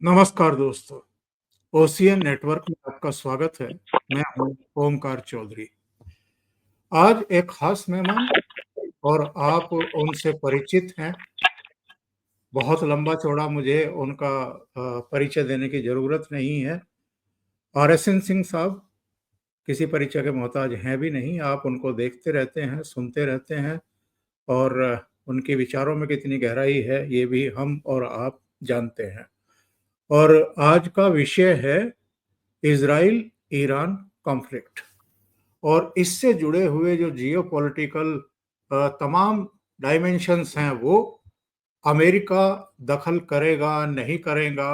नमस्कार दोस्तों। Ocean network में आपका स्वागत है। मैं हूं ओमकार चौधरी। आज एक खास मेहमान और आप उनसे परिचित हैं। बहुत लंबा चौड़ा मुझे उनका परिचय देने की जरूरत नहीं है। RSN सिंह साहब किसी परिचय के मोहताज हैं भी नहीं। आप उनको देखते रहते हैं, सुनते रहते हैं और उनके विचारों में कितनी गहराई है ये भी हम और आप जानते हैं। और आज का विषय है इजराइल ईरान कॉन्फ्लिक्ट और इससे जुड़े हुए जो जियोपॉलिटिकल तमाम डायमेंशंस हैं वो अमेरिका दखल करेगा नहीं करेगा।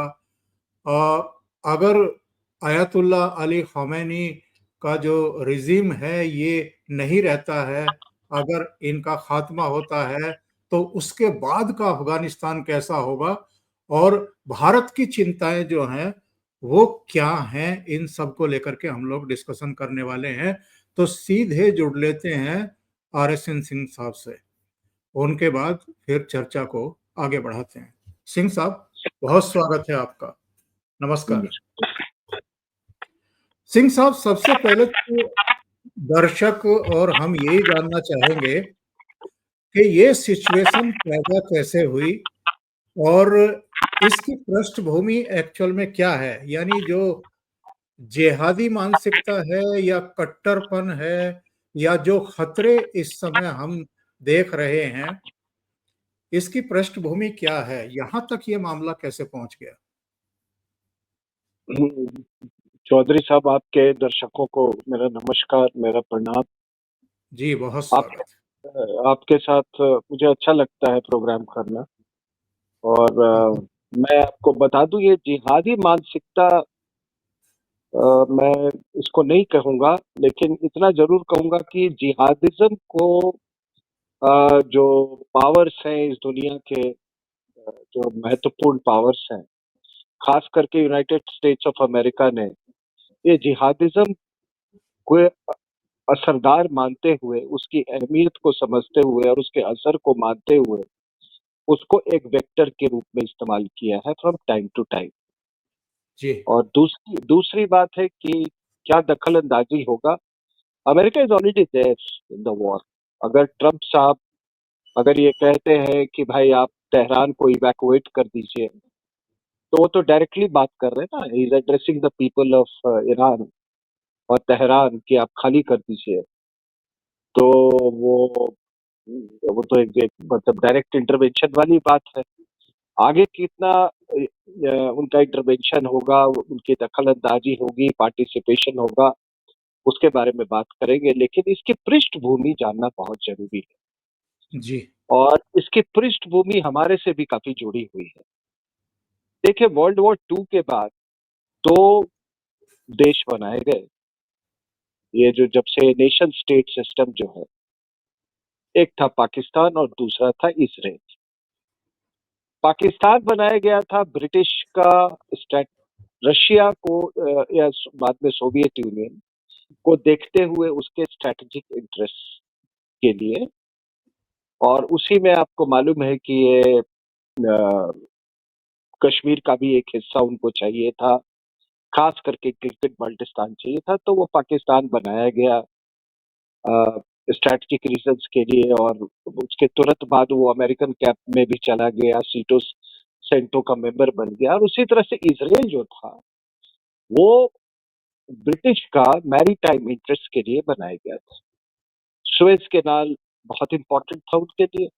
अगर आयतुल्ला अली ख़ामेनी का जो रिजीम है ये नहीं रहता है, अगर इनका खात्मा होता है तो उसके बाद का अफगानिस्तान कैसा होगा और भारत की चिंताएं जो हैं वो क्या हैं, इन सब को लेकर के हम लोग डिस्कशन करने वाले हैं। तो सीधे जुड़ लेते हैं RSN सिंह साहब से, उनके बाद फिर चर्चा को आगे बढ़ाते हैं। सिंह साहब, बहुत स्वागत है आपका। नमस्कार। सिंह साहब, सबसे पहले तो दर्शक और हम यही जानना चाहेंगे कि ये सिचुएशन पैदा कैसे हुई और इसकी पृष्ठभूमि एक्चुअल में क्या है। यानी जो जिहादी मानसिकता है या कट्टरपन है या जो खतरे इस समय हम देख रहे हैं, इसकी पृष्ठभूमि क्या है, यहां तक ये मामला कैसे पहुंच गया। चौधरी साहब, आपके दर्शकों को मेरा नमस्कार, मेरा प्रणाम। जी, बहुत आप स्वागत। आपके साथ मुझे अच्छा लगता है प्रोग्राम करना। और मैं आपको बता दूं, ये जिहादी मानसिकता मैं इसको नहीं कहूंगा, लेकिन इतना जरूर कहूंगा कि जिहादिज्म को जो पावर्स हैं इस दुनिया के, जो महत्वपूर्ण पावर्स हैं, खास करके यूनाइटेड स्टेट्स ऑफ अमेरिका ने ये जिहादिज्म को असरदार मानते हुए, उसकी अहमियत को समझते हुए और उसके असर को मानते हुए उसको एक वेक्टर के रूप में इस्तेमाल किया है फ्रॉम टाइम टू टाइम। जी। और दूसरी दूसरी बात है कि क्या दखल अंदाजी होगा। America is already there in the war. अगर ट्रम्प साहब अगर ये कहते हैं कि भाई आप तेहरान को इवैक्यूएट कर दीजिए, तो वो तो डायरेक्टली बात कर रहे हैं ना, he is addressing the people of Iran और तेहरान कि आप खाली कर दीजिए। तो वो वो तो एक मतलब डायरेक्ट इंटरवेंशन वाली बात है। आगे कितना उनका इंटरवेंशन होगा, उनकी दखल अंदाजी होगी, पार्टिसिपेशन होगा, उसके बारे में बात करेंगे। लेकिन इसकी पृष्ठभूमि जानना बहुत जरूरी है जी। और इसकी पृष्ठभूमि हमारे से भी काफी जुड़ी हुई है। देखिए, वर्ल्ड वॉर टू के बाद दो देश बनाए गए, ये जो जब से नेशन स्टेट सिस्टम जो है, एक था पाकिस्तान और दूसरा था इसराइल। पाकिस्तान बनाया गया था ब्रिटिश का रशिया को या बाद में सोवियत यूनियन को देखते हुए, उसके स्ट्रेटेजिक इंटरेस्ट के लिए। और उसी में आपको मालूम है कि ये कश्मीर का भी एक हिस्सा उनको चाहिए था, खास करके गिलगित बाल्टिस्तान चाहिए था। तो वो पाकिस्तान बनाया गया स्ट्रेटेजिक रीजंस के लिए। और उसके तुरंत बाद वो अमेरिकन कैंप में भी चला गया, सीटो सेंटो का मेंबर बन गया। और उसी तरह से इसराइल जो था वो ब्रिटिश का मैरीटाइम इंटरेस्ट के लिए बनाया गया था। सुएज कैनाल बहुत इंपॉर्टेंट था उनके लिए,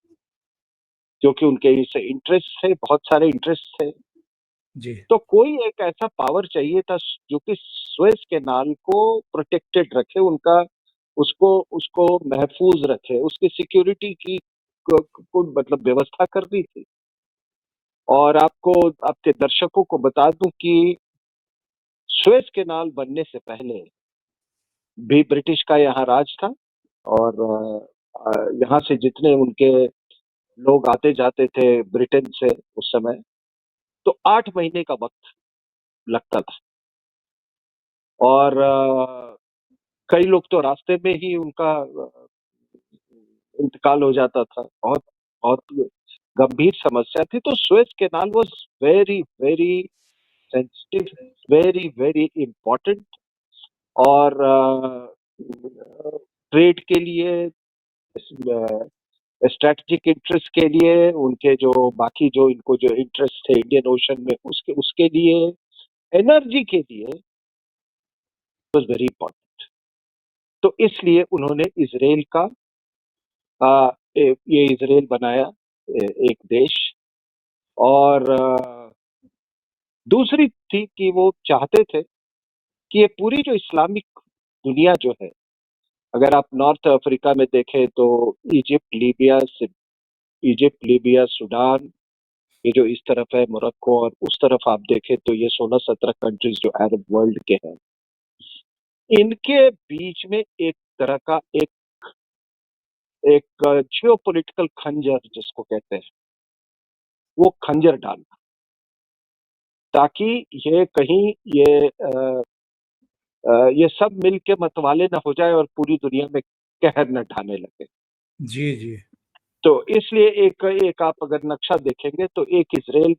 क्योंकि उनके इससे इंटरेस्ट थे, बहुत सारे इंटरेस्ट थे। जी। तो कोई एक ऐसा पावर चाहिए था जो कि सुएज कैनाल को प्रोटेक्टेड रखे, उनका उसको उसको महफूज रखे, उसकी सिक्योरिटी की को मतलब व्यवस्था करनी थी। और आपको, आपके दर्शकों को बता दूं कि सुएज कैनाल बनने से पहले भी ब्रिटिश का यहाँ राज था। और यहाँ से जितने उनके लोग आते जाते थे ब्रिटेन से उस समय, तो 8 महीने का वक्त लगता था। और कई लोग तो रास्ते में ही उनका इंतकाल हो जाता था। बहुत बहुत गंभीर समस्या थी। तो Suez canal was very very sensitive, very very important, और ट्रेड के लिए, स्ट्रेटेजिक इंटरेस्ट के लिए, उनके जो बाकी जो इनको जो इंटरेस्ट है इंडियन ओशन में, उसके उसके लिए, एनर्जी के लिए वाज वेरी इंपॉर्टेंट। तो इसलिए उन्होंने इजराइल का ये इजराइल बनाया एक देश। और दूसरी थी कि वो चाहते थे कि ये पूरी जो इस्लामिक दुनिया जो है, अगर आप नॉर्थ अफ्रीका में देखें तो इजिप्ट, लीबिया, सूडान, ये जो इस तरफ है मोरक्को, और उस तरफ आप देखें तो ये 16-17 कंट्रीज जो अरब वर्ल्ड के हैं, इनके बीच में एक तरह का एक जियोपॉलिटिकल खंजर जिसको कहते हैं, वो खंजर डालना, ताकि ये कहीं ये सब मिल के मतवाले न हो जाए और पूरी दुनिया में कहर न ढाने लगे। जी जी। तो इसलिए एक आप अगर नक्शा देखेंगे तो एक इजराइल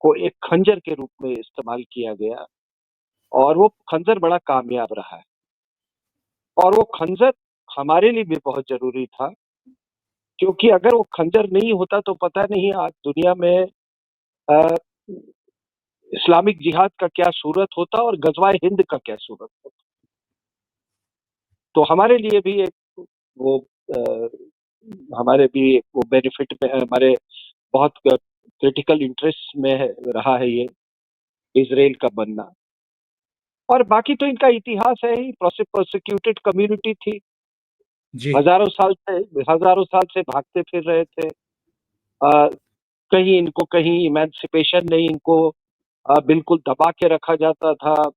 को एक खंजर के रूप में इस्तेमाल किया गया, और वो खंजर बड़ा कामयाब रहा है। और वो खंजर हमारे लिए भी बहुत जरूरी था, क्योंकि अगर वो खंजर नहीं होता तो पता नहीं आज दुनिया में अ, इस्लामिक जिहाद का क्या सूरत होता और गजवाए हिंद का क्या सूरत होता। तो हमारे लिए भी एक वो हमारे भी वो बेनिफिट में हमारे बहुत क्रिटिकल इंटरेस्ट में रहा है ये इजराइल का बनना। और बाकी तो इनका इतिहास है ही, प्रोसिक्यूटेड कम्युनिटी थी, जी हजारों साल से भागते फिर रहे थे। कहीं इनको कहीं इमेंसिपेशन नहीं, इनको बिल्कुल दबा के रखा जाता था।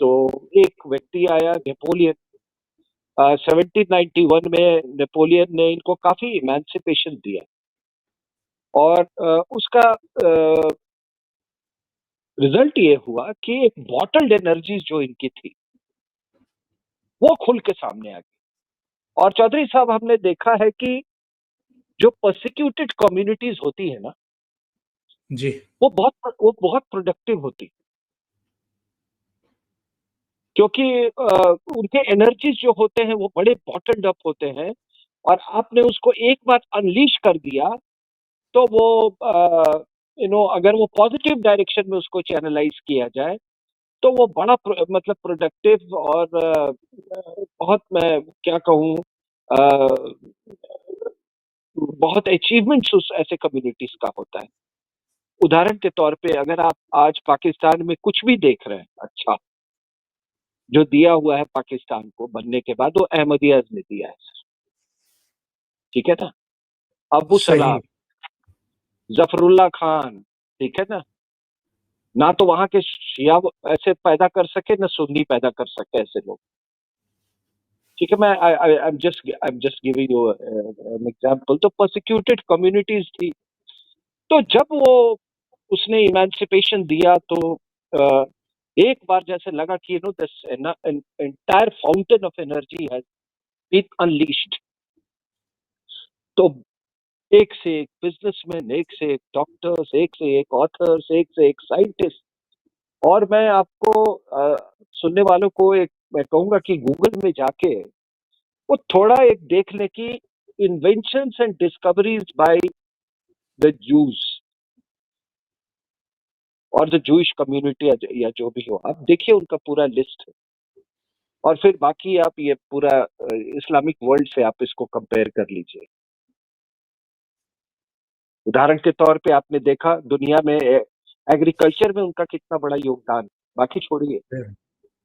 तो एक व्यक्ति आया, नेपोलियन, 1791 में नेपोलियन ने इनको काफी इमेंसिपेशन दिया, और उसका रिजल्ट ये हुआ कि एक बॉटल्ड एनर्जीज जो इनकी थी वो खुल के सामने आ गई। और चौधरी साहब, हमने देखा है कि जो परसिक्यूटेड कम्युनिटीज होती है ना, जी वो बहुत प्रोडक्टिव होती, क्योंकि उनके एनर्जीज जो होते हैं वो बड़े बॉटल्ड अप होते हैं, और आपने उसको एक बार अनलीश कर दिया तो वो अगर वो पॉजिटिव डायरेक्शन में उसको चैनलाइज किया जाए तो वो बड़ा मतलब प्रोडक्टिव, और बहुत, मैं क्या कहूँ, बहुत अचीवमेंट्स उस ऐसे कम्युनिटीज का होता है। उदाहरण के तौर पे अगर आप आज पाकिस्तान में कुछ भी देख रहे हैं अच्छा जो दिया हुआ है पाकिस्तान को बनने के बाद, वो अहमदियाज ने दिया है, ठीक है ना। अबू सही। सलाम, जफरुल्ला खान, ठीक है ना तो वहां के शिया ऐसे पैदा कर सके, ना सुन्नी पैदा कर सके ऐसे लोग, ठीक है। I am just giving you an example. तो प्रोसिक्यूटेड कम्युनिटीज थी। तो जब वो उसने इमेंसिपेशन दिया तो एक बार जैसे लगा कि this entire fountain of energy has been unleashed. तो एक से एक बिजनेसमैन, एक से एक डॉक्टर्स, एक से एक ऑथर्स, एक से एक साइंटिस्ट। और मैं आपको सुनने वालों को एक मैं कहूंगा कि गूगल में जाके वो थोड़ा एक देख ले कि inventions and discoveries by the juice और द जूइश कम्युनिटी, या जो भी हो, आप देखिए उनका पूरा लिस्ट है। और फिर बाकी आप ये पूरा इस्लामिक वर्ल्ड से आप इसको कंपेयर कर लीजिए। उदाहरण के तौर पे आपने देखा दुनिया में एग्रीकल्चर में उनका कितना बड़ा योगदान, बाकी छोड़िए,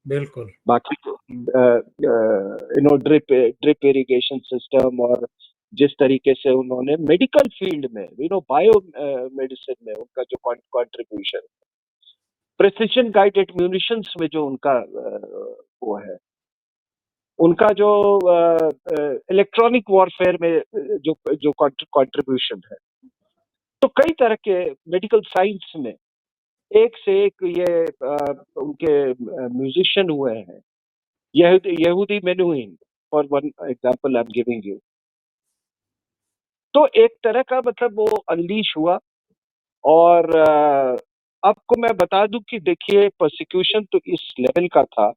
बिल्कुल। बाकी ड्रिप इरिगेशन सिस्टम, और जिस तरीके से उन्होंने मेडिकल फील्ड में बायो मेडिसिन में उनका जो कंट्रीब्यूशन, प्रिसिजन गाइडेड म्यूनिशंस में जो उनका वो है, उनका जो इलेक्ट्रॉनिक वॉरफेयर में जो जो कंट्रीब्यूशन है। तो कई तरह के मेडिकल साइंस में एक से एक ये उनके म्यूजिशियन हुए हैं। Yehudi Menuhin, for one example I am giving you. तो एक तरह का मतलब वो अनलीश हुआ, और आपको मैं बता दूं कि देखिए परसिक्यूशन तो इस लेवल का था।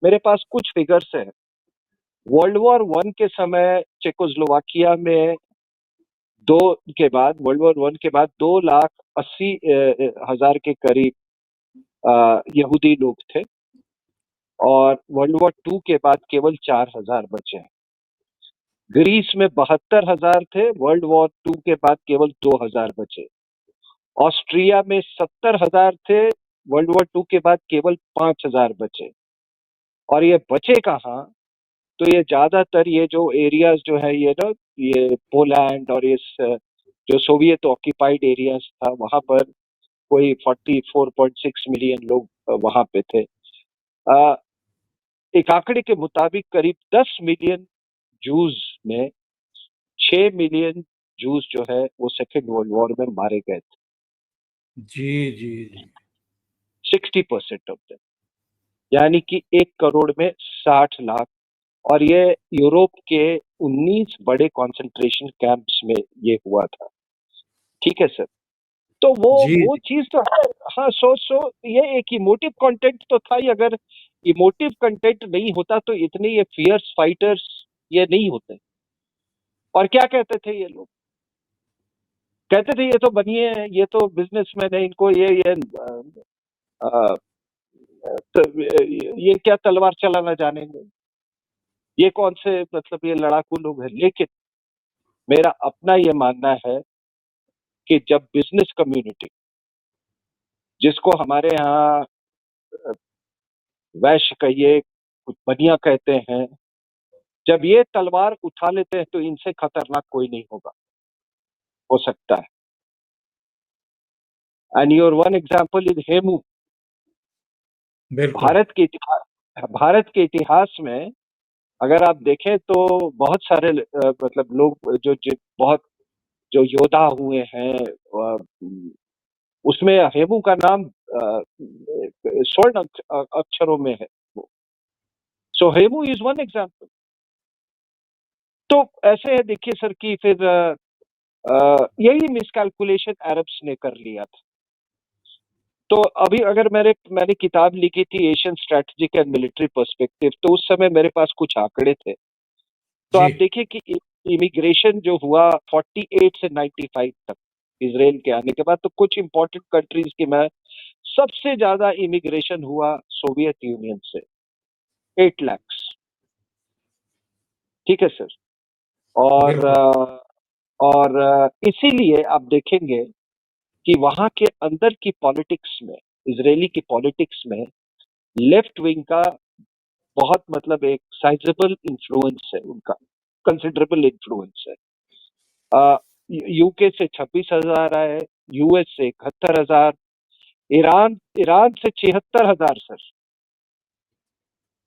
मेरे पास कुछ फिगर्स हैं। वर्ल्ड वॉर वन के समय चेकोस्लोवाकिया में वर्ल्ड वॉर वन के बाद 2,80,000 के करीब यहूदी लोग थे, और वर्ल्ड वॉर टू के बाद केवल 4,000 बचे हैं। ग्रीस में 72,000 थे, वर्ल्ड वॉर टू के बाद केवल 2,000 बचे। ऑस्ट्रिया में 70,000 थे, वर्ल्ड वॉर टू के बाद केवल 5,000 बचे। और ये बचे कहाँ? तो ये ज्यादातर ये जो एरियाज जो है ये पोलैंड और जो सोवियत ऑक्यूपाइड एरियाज था, वहां पर कोई 44.6 मिलियन लोग वहां पे थे। एक आंकड़े के मुताबिक करीब 10 मिलियन जूस में 6 मिलियन जूस जो है वो सेकेंड वर्ल्ड वॉर में मारे गए थे। जी जी जी 60% ऑफ देम, यानी कि 1 करोड़ में 60 लाख। और ये यूरोप के 19 बड़े कंसंट्रेशन कैंप्स में ये हुआ था। ठीक है सर। तो जी वो चीज तो है। हाँ, सो ये एक इमोटिव कंटेंट तो था ही। अगर इमोटिव कंटेंट नहीं होता तो इतने ये फियर्स फाइटर्स ये नहीं होते। और क्या कहते थे ये लोग? कहते थे ये तो बनिए हैं, ये तो बिजनेसमैन है, इनको अ, ये क्या तलवार चलाना जानेंगे, ये कौन से मतलब ये लड़ाकू लोग हैं। लेकिन मेरा अपना ये मानना है कि जब बिजनेस कम्युनिटी, जिसको हमारे यहाँ वैश्य कहिए, कुछ बनिया कहते हैं, जब ये तलवार उठा लेते हैं तो इनसे खतरनाक कोई नहीं हो सकता है। And your one example is Hemu. बिल्कुल भारत के इतिहास में अगर आप देखें तो बहुत सारे मतलब लोग बहुत जो योद्धा हुए हैं, उसमें हेमू का नाम स्वर्ण अक्षरों में है। सो हेमू इज वन एग्जाम्पल। तो ऐसे है देखिए सर कि फिर यही मिसकैलकुलेशन अरब्स ने कर लिया था। तो अभी अगर मैंने किताब लिखी थी Asian strategic and military perspective, तो उस समय मेरे पास कुछ आंकड़े थे। तो जी आप देखिए कि इमिग्रेशन जो हुआ 48 से 95 तक इसराइल के आने के बाद, तो कुछ इंपॉर्टेंट कंट्रीज की मैं सबसे ज्यादा इमिग्रेशन हुआ सोवियत यूनियन से 8 लाख। ठीक है सर। और बिल्कुल इसीलिए आप देखेंगे कि वहां के अंदर की पॉलिटिक्स में, इजरायली की पॉलिटिक्स में लेफ्ट विंग का बहुत मतलब एक साइजेबल इन्फ्लुएंस है उनका, कंसिडरेबल इन्फ्लुएंस है। यूके से 26,000 आए, यूएस से 71,000, ईरान ईरान से 76,000 सर,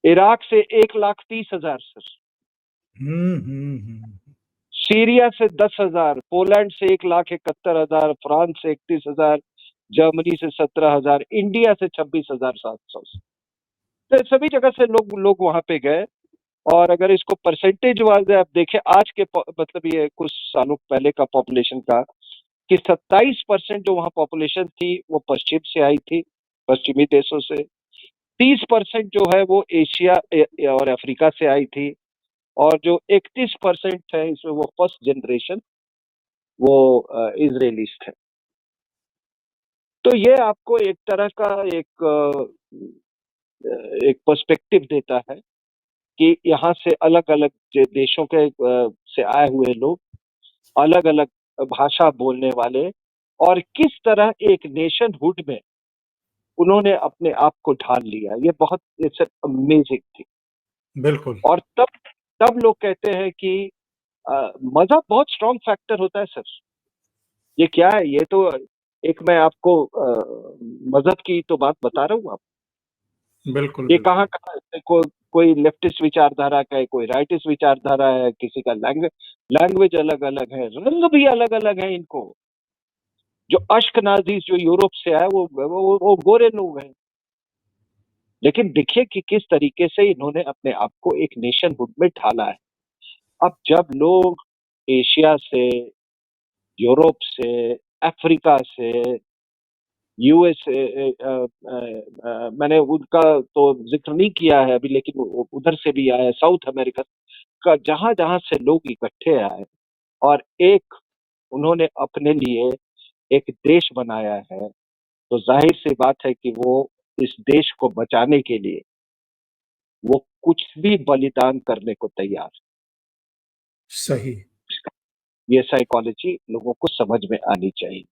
इराक से 1,30,000 सर, हम्म। सीरिया से 10,000, पोलैंड से 1,71,000, फ्रांस से 31,000, जर्मनी से 17,000, इंडिया से 26,700। तो सभी जगह से लोग वहां पे गए। और अगर इसको परसेंटेज वाइज आप देखें आज के मतलब ये कुछ सालों पहले का पॉपुलेशन का, कि 27% जो वहां पॉपुलेशन थी वो पश्चिम से आई थी, पश्चिमी देशों से। 30% जो है वो एशिया और अफ्रीका से आई थी। और जो 31% है इसमें वो फर्स्ट जनरेशन वो इजरायलीज थे। तो ये आपको एक तरह का एक पर्सपेक्टिव देता है कि यहाँ से अलग अलग देशों के से आए हुए लोग, अलग अलग भाषा बोलने वाले, और किस तरह एक नेशनहुड में उन्होंने अपने आप को ढाल लिया। ये बहुत इट्स अमेजिंग थी। बिल्कुल और तब तब लोग कहते हैं कि मजहब बहुत स्ट्रॉन्ग फैक्टर होता है सर। ये क्या है? ये तो एक मैं आपको मजहब की तो बात बता रहा हूँ। बिल्कुल ये बिल्कुल कोई लेफ्टिस्ट विचारधारा का है, कोई राइटिस्ट विचारधारा है, किसी का लैंग्वेज अलग अलग है, रंग भी अलग अलग है इनको। जो अश्कनाजीज जो यूरोप से आए वो गोरे लोग हैं। लेकिन देखिए कि किस तरीके से इन्होंने अपने आप को एक नेशनहुड में ढाला है। अब जब लोग एशिया से, यूरोप से, अफ्रीका से, यूएस, मैंने उनका तो जिक्र नहीं किया है अभी, लेकिन उधर से भी आया, साउथ अमेरिका का, जहां जहां से लोग इकट्ठे आए और एक उन्होंने अपने लिए एक देश बनाया है, तो जाहिर सी बात है कि वो इस देश को बचाने के लिए वो कुछ भी बलिदान करने को तैयार। सही। ये साइकोलॉजी लोगों को समझ में आनी चाहिए।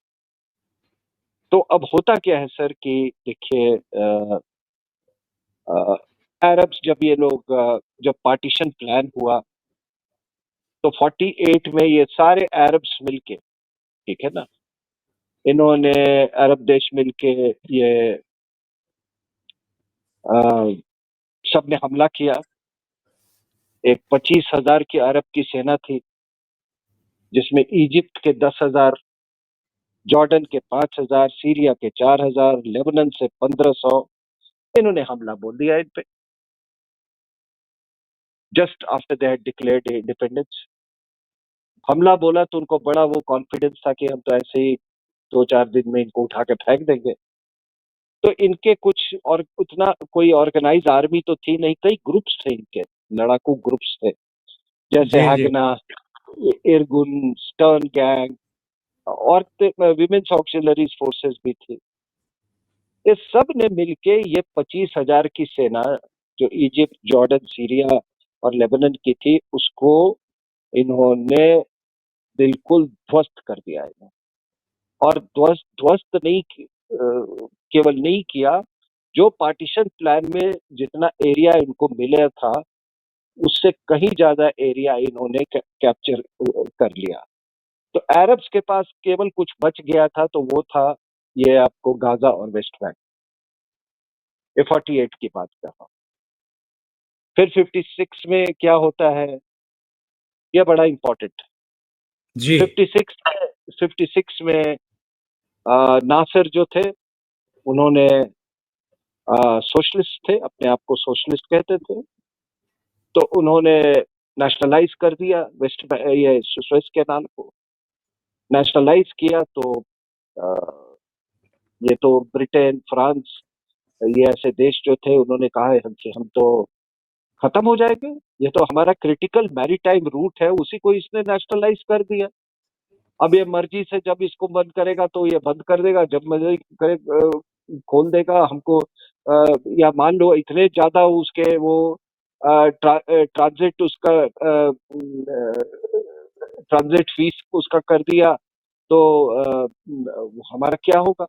तो अब होता क्या है सर कि देखिए, अरब्स, जब ये लोग जब पार्टीशन प्लान हुआ तो 48 में ये सारे अरब्स मिलके, ठीक है ना, इन्होंने अरब देश मिलके ये सब ने हमला किया। एक 25,000 की अरब की सेना थी, जिसमें इजिप्ट के 10,000, जॉर्डन के 5,000, सीरिया के 4,000, लेबनान से 1,500, इन्होंने हमला बोल दिया इन पे, just after they had declared independence. हमला बोला तो उनको बड़ा वो कॉन्फिडेंस था कि हम तो ऐसे ही 2-4 दिन में इनको उठा के फेंक देंगे। तो इनके कुछ, और उतना कोई ऑर्गेनाइज आर्मी तो थी नहीं, कई ग्रुप्स थे इनके, लड़ाकू ग्रुप्स थे, जैसे जी जी। हैगना, इरगुन, स्टर्न गैंग, और विमेन्स ऑक्सिलरीज फोर्सेस भी थी। ये सब ने मिलके ये 25,000 की सेना, जो इजिप्ट, जॉर्डन, सीरिया और लेबनान की थी, उसको इन्होंने बिल्कुल ध्वस्त कर दिया है। और ध्वस्त ध्वस्त नहीं केवल नहीं किया, जो पार्टीशन प्लान में जितना एरिया इनको मिला था उससे कहीं ज्यादा एरिया इन्होंने कैप्चर कर लिया। तो अरब्स के पास केवल कुछ बच गया था, तो वो था ये आपको गाजा और वेस्ट बैंक। ये 48 की बात कर रहा हूँ। फिर 56 में क्या होता है, ये बड़ा इंपॉर्टेंट। जी 56 में नासिर जो थे, उन्होंने सोशलिस्ट थे, अपने आप को सोशलिस्ट कहते थे, तो उन्होंने नेशनलाइज कर दिया ये सुएज कैनाल को नेशनलाइज किया। तो ये तो ब्रिटेन, फ्रांस, ये ऐसे देश जो थे, उन्होंने कहा है हमसे, हम तो खत्म हो जाएंगे, ये तो हमारा क्रिटिकल मैरीटाइम रूट है, उसी को इसने नेशनलाइज कर दिया। अब ये मर्जी से जब इसको बंद करेगा तो ये बंद कर देगा, जब मर्जी करे खोल देगा हमको। या मान लो इतने ज्यादा उसके वो ट्रांजिट उसका ट्रांजिट फीस उसका कर दिया, तो हमारा क्या होगा।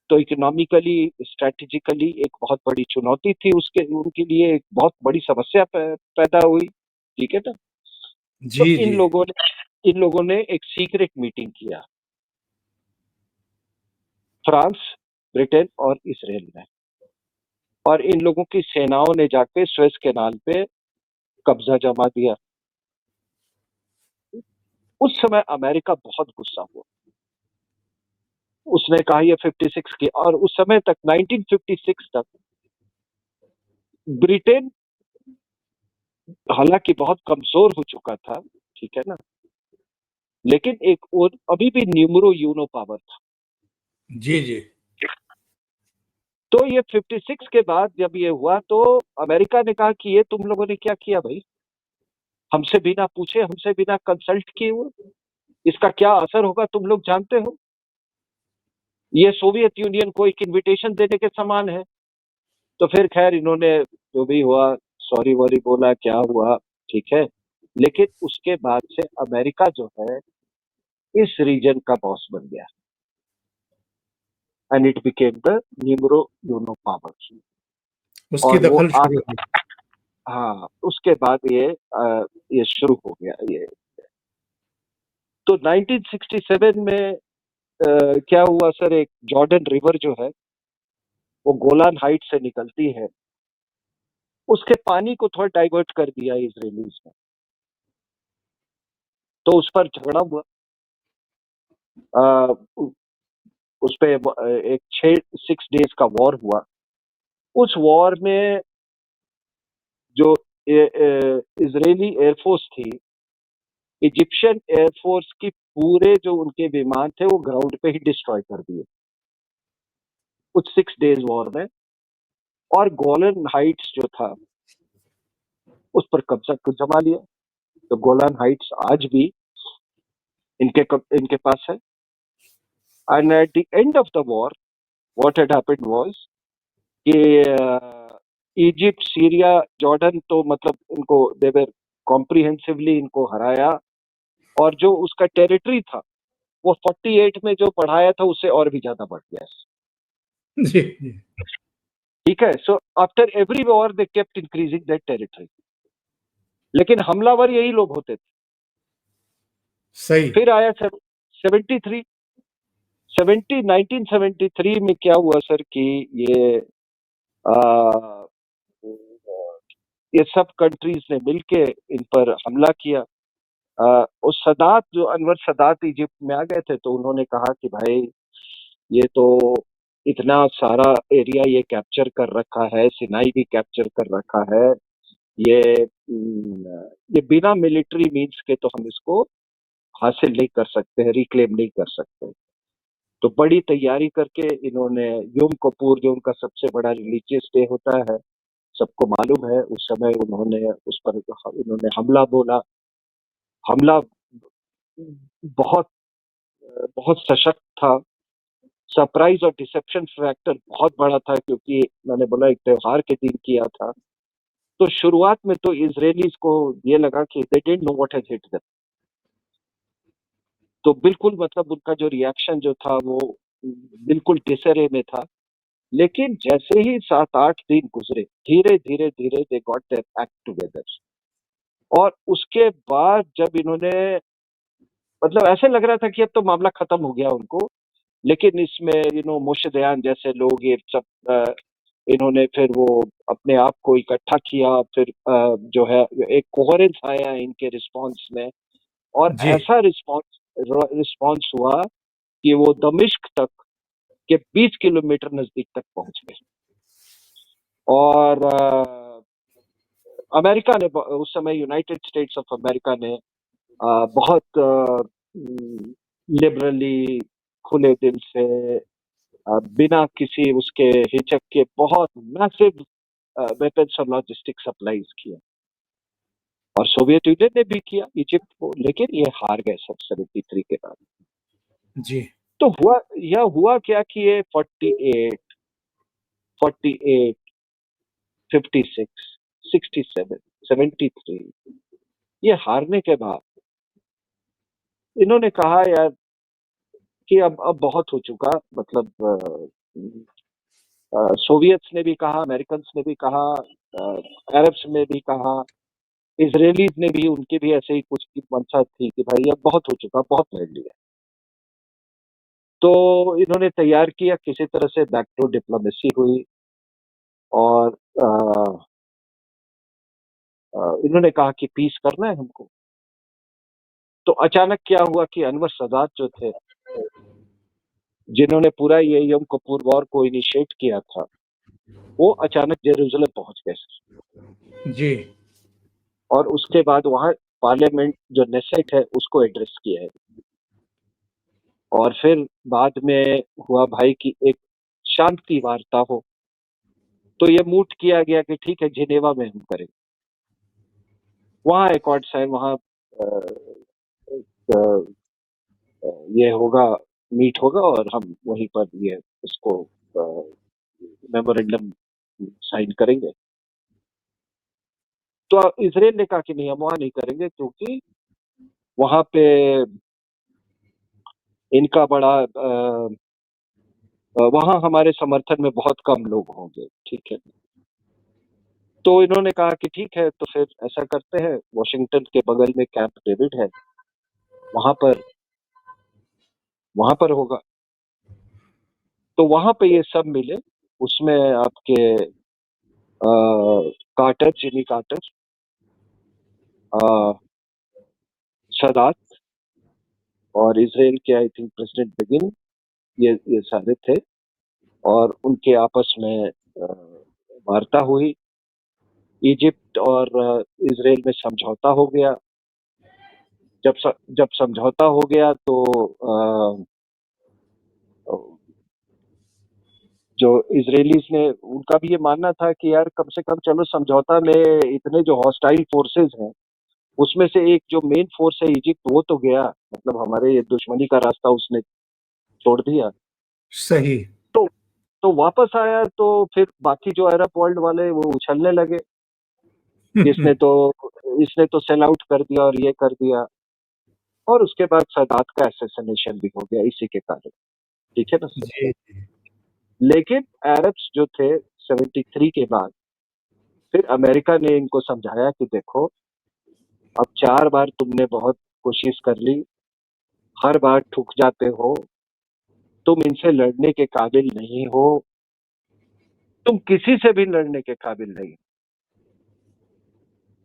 तो इकोनॉमिकली, स्ट्रेटेजिकली एक बहुत बड़ी चुनौती थी उसके, उनके लिए एक बहुत बड़ी समस्या पैदा हुई, ठीक है ना। तो जी जी। इन लोगों ने एक सीक्रेट मीटिंग किया, फ्रांस, ब्रिटेन और इसराइल में, और इन लोगों की सेनाओं ने जाके सुएज कैनाल पे कब्जा जमा दिया। उस समय अमेरिका बहुत गुस्सा हुआ, उसने कहा ये 56 की, और उस समय तक 1956 तक ब्रिटेन हालांकि बहुत कमजोर हो चुका था, ठीक है ना, लेकिन एक और अभी भी न्यूमरो यूनो पावर था। जी जी। तो ये 56 के बाद जब ये हुआ, तो अमेरिका ने कहा कि ये तुम लोगों ने क्या किया भाई, हमसे बिना पूछे, हमसे बिना कंसल्ट किए हुए, इसका क्या असर होगा तुम लोग जानते हो। ये सोवियत यूनियन को एक इनविटेशन देने के समान है। तो फिर खैर इन्होंने जो भी हुआ, सॉरी वॉरी बोला, क्या हुआ, ठीक है, लेकिन उसके बाद से अमेरिका जो है इस रीजन का बॉस बन गया, and it became the numero uno power. उसकी और वो दखल शुरू हुई। हाँ, उसके बाद ये शुरू हो गया ये। तो 1967 में क्या हुआ सर, एक जॉर्डन रिवर जो है वो गोलान हाइट से निकलती है, उसके पानी को थोड़ा डाइवर्ट कर दिया इजरायलीज ने, तो उस पर झगड़ा हुआ। अ, उस पे एक 6 डेज का वॉर हुआ। उस वॉर में जो इजरायली एयरफोर्स थी, इजिप्शियन एयरफोर्स की पूरे जो उनके विमान थे वो ग्राउंड पे ही डिस्ट्रॉय कर दिए। उस 6 डेज वॉर में, और गोलन हाइट्स जो था उस पर कब्जा जमा लिया। तो गोलन हाइट्स आज भी इनके पास है। And at the end of the war what had happened was कि इजिप्ट, सीरिया, जॉर्डन तो मतलब इनको दे वर कॉम्प्रिहेंसिवली इनको हराया, और जो उसका टेरिटरी था वो 48 में जो बढ़ाया था उससे और भी ज्यादा बढ़ गया। जी जी ठीक है। So after every war they kept increasing that territory, लेकिन हमलावर यही लोग होते थे। सही। फिर आया 73 1973 में क्या हुआ सर कि आ, ये सब कंट्रीज ने मिलके इन पर हमला किया। उस सदात, जो अनवर सदात इजिप्ट में आ गए थे, तो उन्होंने कहा कि भाई ये तो इतना सारा एरिया ये कैप्चर कर रखा है, सिनाई भी कैप्चर कर रखा है, ये ये बिना मिलिट्री मींस के तो हम इसको हासिल नहीं कर सकते हैं, रिक्लेम नहीं कर सकते। तो बड़ी तैयारी करके इन्होंने योम कपूर, जो उनका सबसे बड़ा रिलीजियस डे होता है, सबको मालूम है, उस समय उन्होंने उस पर इन्होंने हमला बोला। हमला बहुत बहुत सशक्त था। सरप्राइज और डिसेप्शन फैक्टर बहुत बड़ा था, क्योंकि मैंने बोला एक त्योहार के दिन किया था। तो शुरुआत में तो इजरायलीज को ये लगा कि they didn't know what has hit them. तो बिल्कुल मतलब उनका जो रिएक्शन जो था वो बिल्कुल डिसरे में था। लेकिन जैसे ही 7-8 दिन गुजरे, धीरे धीरे धीरे they got their act together. और उसके बाद जब इन्होंने, मतलब ऐसे लग रहा था कि अब तो मामला खत्म हो गया उनको, लेकिन इसमें मोशे दयान जैसे लोग ये सब इन्होंने फिर वो अपने आप को इकट्ठा किया। फिर जो है एक कोहेरेंस आया इनके रिस्पांस में, और जी ऐसा रिस्पांस रिस्पांस हुआ कि वो दमिश्क तक के 20 किलोमीटर नजदीक तक पहुंच गए। और अमेरिका ने उस समय, यूनाइटेड स्टेट्स ऑफ अमेरिका ने बहुत लिबरली, खुले दिल से, बिना किसी उसके हिचक के बहुत मैसिव वेपन्स और लॉजिस्टिक सप्लाईज किया। और सोवियत यूनियन ने भी किया इजिप्ट को, लेकिन ये हार गए सब 73 के बाद। जी तो हुआ क्या कि ये 48, 48, 56, 67, 73, ये हारने के बाद इन्होंने कहा यार कि अब बहुत हो चुका। मतलब सोवियत्स ने भी कहा, अमेरिकन ने भी कहा, अरब्स ने भी कहा, इजरायलीज ने भी, उनकी भी ऐसे ही कुछ की मंशा थी कि भाई अब बहुत हो चुका, बहुत लड़ लिया। तो इन्होंने तैयार किया, किसी तरह से बैकडोर डिप्लोमेसी हुई, और इन्होंने कहा कि पीस करना है हमको। तो अचानक क्या हुआ कि अनवर सदात जो थे, जिन्होंने पूरा ये यम कपूर वॉर को इनिशिएट किया था, वो अचानक जेरूसलम पहुंच गए। जी और उसके बाद वहां पार्लियामेंट जो नेसेट है उसको एड्रेस किया है। और फिर बाद में हुआ भाई कि एक शांति वार्ता हो। तो ये मूड किया गया कि ठीक है, जिनेवा में हम करेंगे, वहां एकॉर्ड साइन, वहां ये होगा, मीट होगा, और हम वहीं पर ये इसको मेमोरेंडम साइन करेंगे। तो इसराइल ने कहा कि नहीं, हम वहां नहीं करेंगे, क्योंकि वहां पे इनका बड़ा वहां हमारे समर्थन में बहुत कम लोग होंगे। ठीक है। तो इन्होंने कहा कि ठीक है, तो फिर ऐसा करते हैं, वॉशिंगटन के बगल में कैंप डेविड है, वहां पर होगा। तो वहां पे ये सब मिले। उसमें आपके कार्टर, जिमी कार्टर, सदात, और इसराइल के आई थिंक प्रेसिडेंट बिगिन, ये सारे थे। और उनके आपस में वार्ता हुई। इजिप्ट और इसराइल में समझौता हो गया। जब समझौता हो गया तो जो इजरायलीज ने, उनका भी ये मानना था कि यार कम से कम चलो समझौता में इतने जो हॉस्टाइल फोर्सेस हैं उसमें से एक जो मेन फोर्स है इजिप्ट, वो तो गया, मतलब हमारे ये दुश्मनी का रास्ता उसने छोड़ दिया। सही। तो तो वापस आया तो फिर बाकी जो अरब वर्ल्ड वाले वो उछलने लगे कि इसने तो सेल आउट कर दिया और ये कर दिया। और उसके बाद सदात का असैसिनेशन भी हो गया इसी के कारण। ठीक है ना सर? जी जी। लेकिन अरब्स जो थे 73 के बाद, फिर अमेरिका ने इनको समझाया कि देखो, अब 4 बार तुमने बहुत कोशिश कर ली, हर बार ठुक जाते हो, तुम इनसे लड़ने के काबिल नहीं हो, तुम किसी से भी लड़ने के काबिल नहीं।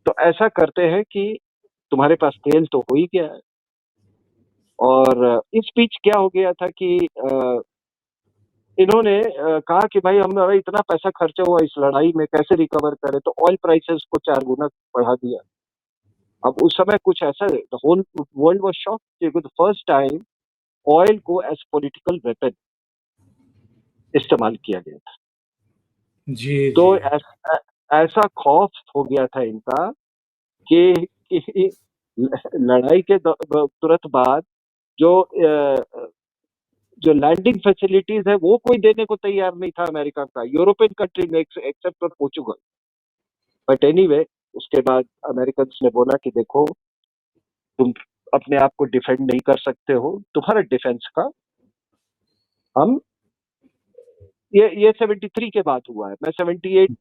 तो ऐसा करते हैं कि तुम्हारे पास तेल तो हो ही गया है। और इस बीच क्या हो गया था कि इन्होंने कहा कि भाई हमारा इतना पैसा खर्चा हुआ इस लड़ाई में, कैसे रिकवर करें, तो ऑयल प्राइसेस को 4 गुना बढ़ा दिया। अब उस समय कुछ ऐसा, the whole world was shocked, for the first time oil को एज पॉलिटिकल वेपन इस्तेमाल किया गया था। जी तो जी। ऐसा खौफ हो गया था इनका कि लड़ाई के तुरंत बाद जो जो लैंडिंग फैसिलिटीज है वो कोई देने को तैयार नहीं था अमेरिका का, यूरोपियन कंट्री में, except for Portugal. But anyway, उसके बाद अमेरिकन ने बोला कि देखो, तुम अपने आप को डिफेंड नहीं कर सकते हो, तुम्हारा डिफेंस का हम, ये 73 के बाद हुआ है, मैं 78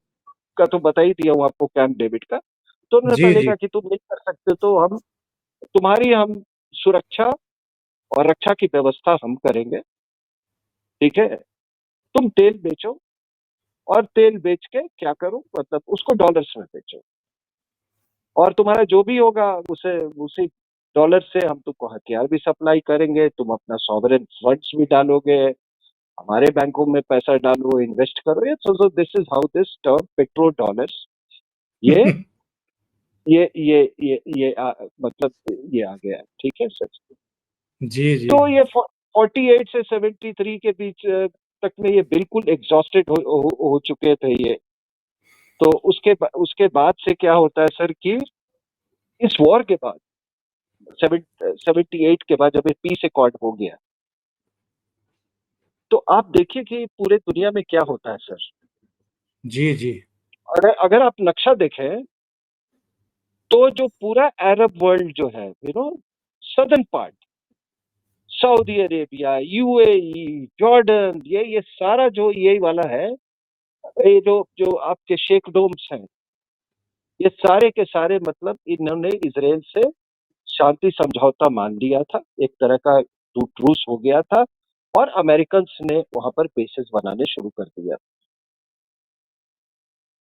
का तो बता ही दिया हूँ आपको, कैंप डेविड का। तो उन्होंने जी पहले जी। कहा कि तुम नहीं कर सकते तो हम सुरक्षा और रक्षा की व्यवस्था हम करेंगे। ठीक है, तुम तेल बेचो, और तेल बेच के क्या करो, मतलब उसको डॉलर्स में बेचो, और तुम्हारा जो भी होगा उसे उसी डॉलर से हम तुमको हथियार भी सप्लाई करेंगे, तुम अपना सॉवरेन फंड्स भी डालोगे, हमारे बैंकों में पैसा डालो, इन्वेस्ट करो। ये so this is how this term petro dollars, ये मतलब ये आ गया। ठीक है सर? जी जी। तो ये 48 से 73 के बीच तक में ये बिल्कुल एग्जॉस्टेड हो चुके थे ये। तो उसके बाद से क्या होता है सर कि इस वॉर के बाद 78 के बाद जब ये पीस एकॉर्ड हो गया, तो आप देखिए कि पूरे दुनिया में क्या होता है सर। जी जी। अगर आप नक्शा देखें तो जो पूरा अरब वर्ल्ड जो है, southern part, Saudi Arabia, UAE, Jordan, ये सारा जो ये वाला है, ये जो जो आपके शेख डोम्स हैं, ये सारे के सारे, मतलब इन्होंने इसराइल से शांति समझौता मान लिया था, एक तरह का ट्रूस हो गया था, और अमेरिकन ने वहां पर बेसेस बनाने शुरू कर दिया,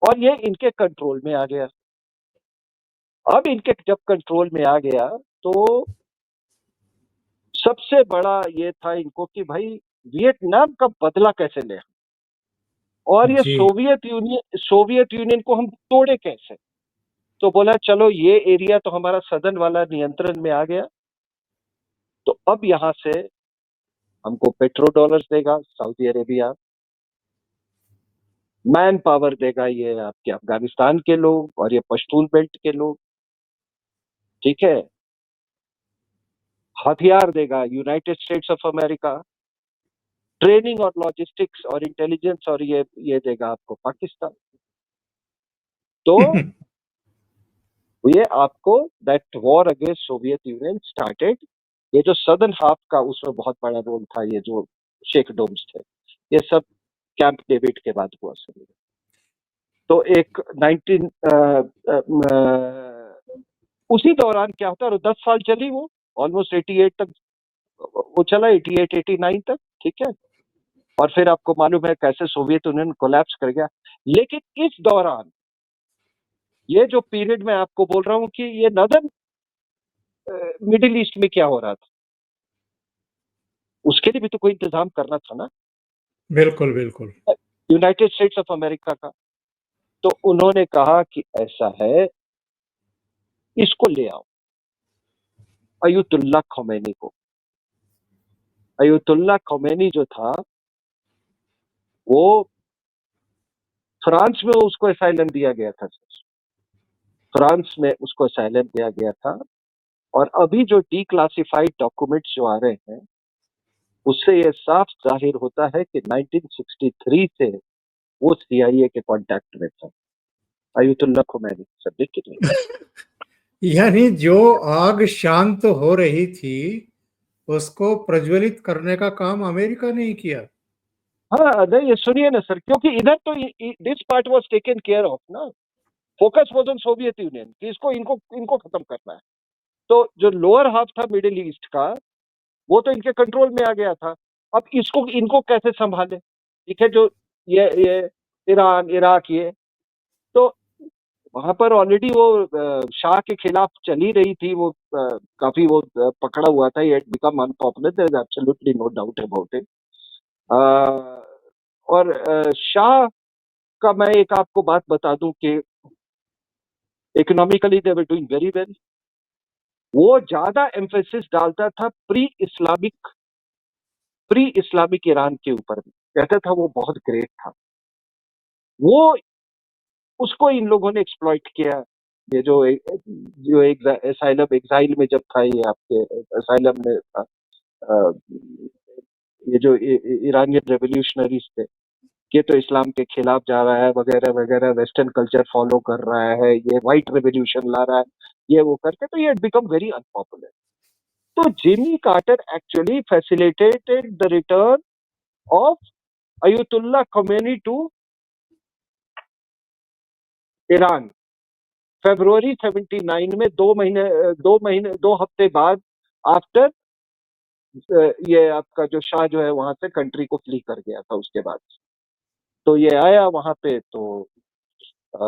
और ये इनके कंट्रोल में आ गया। अब इनके जब कंट्रोल में आ गया, तो सबसे बड़ा ये था इनको कि भाई वियतनाम का बदला कैसे ले, और ये जी। सोवियत यूनियन को हम तोड़े कैसे। तो बोला चलो ये एरिया तो हमारा सदन वाला नियंत्रण में आ गया, तो अब यहां से हमको पेट्रो डॉलर्स देगा सऊदी अरेबिया, मैन पावर देगा ये आपके अफगानिस्तान के लोग और ये पश्तून बेल्ट के लोग। ठीक है, हथियार देगा United states of America, training और लॉजिस्टिक्स और इंटेलिजेंस, और ये देगा आपको पाकिस्तान। तो ये आपको, that war against Soviet union started, ये जो सदर्न हाफ का उसमें बहुत बड़ा रोल था, ये जो शेख डोम्स थे, ये सब कैंप डेविड के बाद हुआ सर। तो एक 19 उसी दौरान क्या होता है, और 10 साल चली वो, ऑलमोस्ट 88 तक वो चला, 88 89 तक। ठीक है, और फिर आपको मालूम है कैसे सोवियत यूनियन कोलैप्स कर गया। लेकिन इस दौरान, ये जो पीरियड मैं आपको बोल रहा हूँ कि ये नदर्न मिडिल ईस्ट में क्या हो रहा था, उसके लिए भी तो कोई इंतजाम करना था ना, बिल्कुल बिल्कुल। यूनाइटेड स्टेट्स ऑफ अमेरिका का। तो उन्होंने कहा कि ऐसा है, इसको ले आओ, अयतुल्ला खोमेनी को। अयतुल्ला खोमेनी जो था, वो फ्रांस में उसको असाइलम दिया गया था सर। फ्रांस में उसको असाइलम दिया गया था। और अभी जो डीक्लासिफाइड डॉक्यूमेंट्स जो आ रहे हैं उससे ये साफ जाहिर होता है कि 1963 से वो सीआईए के कांटेक्ट में था, अयतुल्ला खुमैनी। सब देख के नहीं। यानी जो आग शांत हो रही थी उसको प्रज्वलित करने का काम अमेरिका ने ही किया। हाँ नहीं, ये सुनिए ना सर, क्योंकि इधर तो this part was taken care of ना। Focus was on Soviet Union कि इसको इनको इनको खत्म करना है। तो जो लोअर हाफ था मिडिल ईस्ट का वो तो इनके कंट्रोल में आ गया था। अब इसको इनको कैसे संभाले? ठीक है, जो ये ईरान इराक ये तो वहां पर ऑलरेडी वो शाह के खिलाफ चली रही थी। वो काफी वो पकड़ा हुआ था। ये become unpopular, there is absolutely no doubt about it. और शाह का मैं एक आपको बात बता दूं कि economically they were doing very well. वो ज्यादा एम्फेसिस डालता था प्री इस्लामिक ईरान के ऊपर। कहता था वो बहुत ग्रेट था। वो उसको इन लोगों ने एक्सप्लॉइट किया। ये जो एक असाइलम एग्जाइल में जब था, ये आपके असाइलम में अ, ये जो ईरानियन रेवोल्यूशनरीज थे, ये तो इस्लाम के खिलाफ जा रहा है वगैरह वगैरह, वेस्टर्न कल्चर फॉलो कर रहा है, ये व्हाइट रेवोल्यूशन ला रहा है, ये वो करके तो ये बिकम वेरी अनपॉपुलर। तो Jimmy Carter actually facilitated the return of Ayatollah khomeini to Iran. फरवरी 79 में 2 हफ्ते बाद आफ्टर ये आपका जो शाह जो है वहां से कंट्री को फ्ली कर गया था उसके बाद। तो ये आया वहां पे तो अ,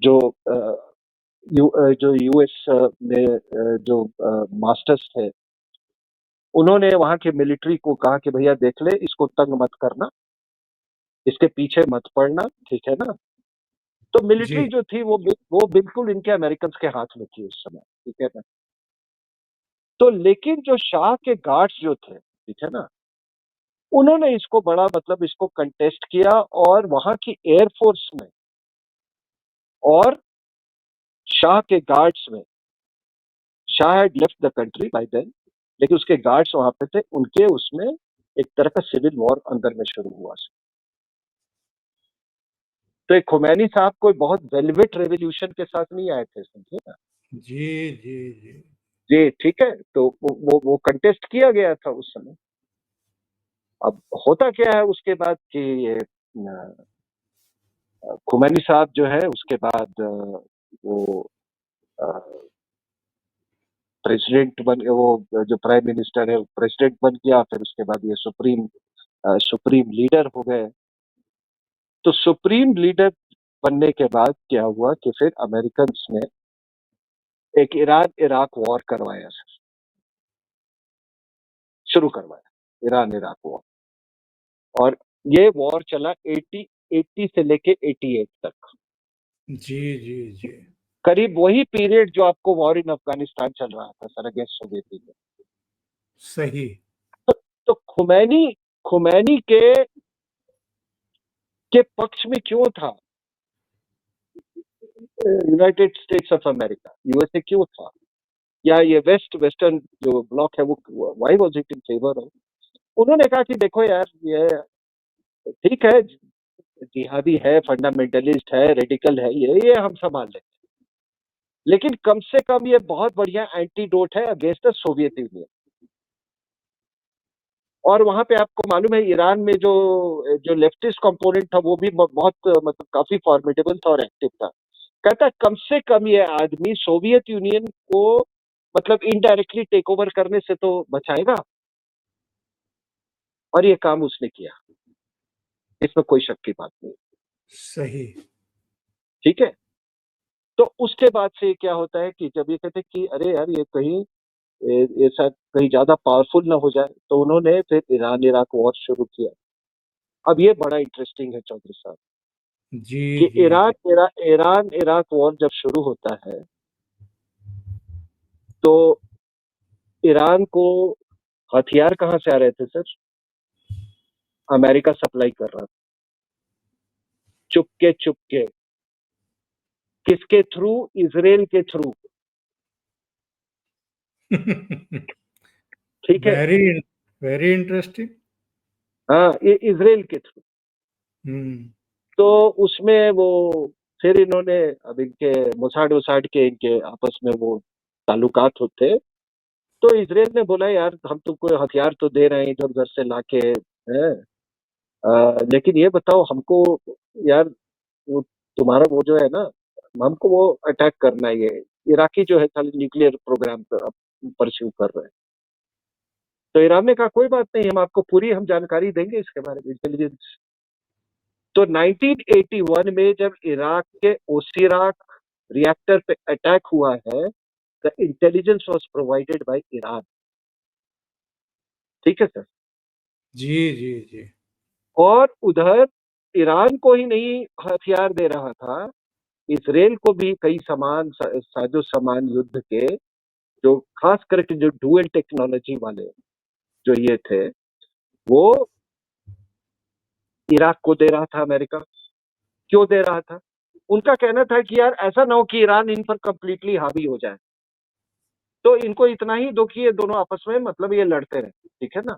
जो जो यूएस में जो मास्टर्स थे, उन्होंने वहां के मिलिट्री को कहा कि भैया देख ले, इसको तंग मत करना, इसके पीछे मत पड़ना, ठीक है ना। तो जी मिलिट्री जो थी वो बिल्कुल इनके अमेरिकन के हाथ में थी उस समय, ठीक है ना। तो लेकिन जो शाह के गार्ड्स जो थे, ठीक है ना, उन्होंने इसको बड़ा मतलब इसको कंटेस्ट किया। और वहां की एयरफोर्स में और शाह के गार्ड्स में, Shah had left the country by then, लेकिन उसके गार्ड्स वहां पे थे, उनके उसमें एक तरह का सिविल वॉर अंदर में शुरू हुआ। तो एक खुमैनी साहब कोई बहुत वेलवेट रेवोल्यूशन के साथ नहीं आए थे, समझे ना। जी जी जी। जी ठीक है, तो वो कंटेस्ट किया गया था उस समय। अब होता क्या है उसके बाद कि ये खुमैनी साहब जो है उसके बाद वो प्रेसिडेंट बन, वो जो प्राइम मिनिस्टर है प्रेसिडेंट बन गया। फिर उसके बाद ये सुप्रीम लीडर हो गए। तो सुप्रीम लीडर बनने के बाद क्या हुआ कि फिर अमेरिकन ने एक ईरान इराक वॉर करवाया, शुरू करवाया ईरान इराक वॉर। और ये वॉर चला 80 से लेके 88 तक। जी जी जी। करीब वही पीरियड जो आपको वॉर इन अफगानिस्तान चल रहा था सर, अगेंस्ट सोवियत यूनियन। सही। तो खुमैनी के पक्ष में क्यों था United states of America, USA क्यों था, या ये वेस्टर्न जो ब्लॉक है वो why was it in favour of? उन्होंने कहा कि देखो यार, ये ठीक है, जिहादी है, फंडामेंटलिस्ट है, रेडिकल है, ये हम संभाल लेंगे, लेकिन कम से कम ये बहुत बढ़िया एंटीडोट है अगेंस्ट द सोवियत यूनियन। और वहां पे आपको मालूम है ईरान में जो जो लेफ्टिस्ट कंपोनेंट था वो भी बहुत मतलब काफी फॉर्मिडेबल था और एक्टिव था। कहता है कम से कम ये आदमी सोवियत यूनियन को मतलब इनडायरेक्टली टेक ओवर करने से तो बचाएगा। और ये काम उसने किया, इसमें कोई शक की बात नहीं। सही। ठीक है। तो उसके बाद से क्या होता है कि जब ये कहते हैं कि अरे यार ये कहीं ये शायद कहीं ज्यादा पावरफुल ना हो जाए, तो उन्होंने फिर ईरान इराक वॉर शुरू किया। अब ये बड़ा इंटरेस्टिंग है चौधरी साहब जी कि जी जी। ईरान इराक वॉर जब शुरू होता है तो ईरान को हथियार कहाँ से आ रहे थे सर? अमेरिका सप्लाई कर रहा था, चुपके चुपके। किसके थ्रू? इजराइल के थ्रू। ठीक है। Very very interesting. हाँ, ये इजराइल के थ्रू। हम्म। तो उसमें वो फिर इन्होंने, अब इनके मोसाड वसाड के इनके आपस में वो ताल्लुकात होते, तो इजराइल ने बोला यार हम तुमको हथियार तो दे रहे हैं इधर उधर से लाके, हैं, लेकिन ये बताओ हमको यार, वो तुम्हारा वो जो है ना, हमको वो अटैक करना है, ये इराकी जो है खाली न्यूक्लियर प्रोग्राम पर परस्यू कर रहे हैं। तो ईरान ने कहा कोई बात नहीं, हम जानकारी देंगे इसके बारे में, इंटेलिजेंस। तो 1981 में जब इराक के ओसिराक रिएक्टर पे अटैक हुआ है, the intelligence was provided by Iran. ठीक है सर। जी जी जी। और उधर ईरान को ही नहीं हथियार दे रहा था, इसराइल को भी कई साजो सामान युद्ध के, जो खास करके जो डुअल टेक्नोलॉजी वाले जो ये थे, वो इराक को दे रहा था अमेरिका। क्यों दे रहा था? उनका कहना था कि यार ऐसा ना हो कि ईरान इन पर कंप्लीटली हावी हो जाए, तो इनको इतना ही दो कि ये दोनों आपस में मतलब ये लड़ते रहे। ठीक है ना?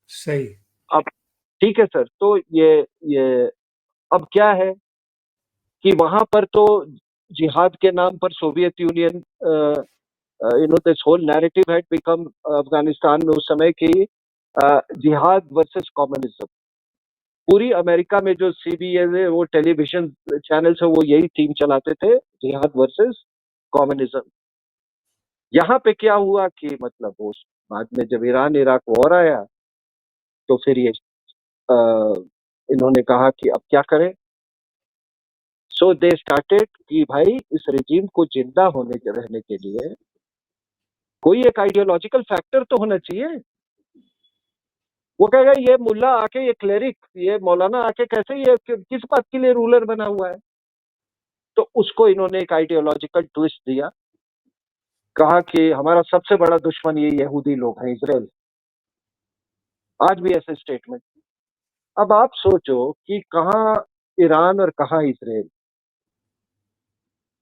सही। अब ठीक है सर, तो ये अब क्या है कि वहां पर तो जिहाद के नाम पर Soviet Union, this whole narrative had become Afghanistan में उस समय की जिहाद वर्सेस कम्युनिज्म। पूरी अमेरिका में जो सीबीएस है, वो टेलीविजन चैनल्स है, वो यही थीम चलाते थे, जिहाद वर्सेस कम्युनिज्म। यहाँ पे क्या हुआ कि मतलब वो बाद में जब ईरान इराक वॉर आया, तो फिर ये इन्होंने कहा कि अब क्या करें। सो दे स्टार्टेड कि भाई इस रिजीम को जिंदा होने के रहने के लिए कोई एक आइडियोलॉजिकल फैक्टर तो होना चाहिए। वो कहेगा ये मुल्ला आके, ये क्लेरिक, ये मौलाना आके कैसे ये किस बात के लिए रूलर बना हुआ है? तो उसको इन्होंने एक आइडियोलॉजिकल ट्विस्ट दिया, कहा कि हमारा सबसे बड़ा दुश्मन ये यहूदी लोग हैं, इसराइल। आज भी ऐसे स्टेटमेंट। अब आप सोचो कि कहाँ ईरान और कहाँ इसराइल,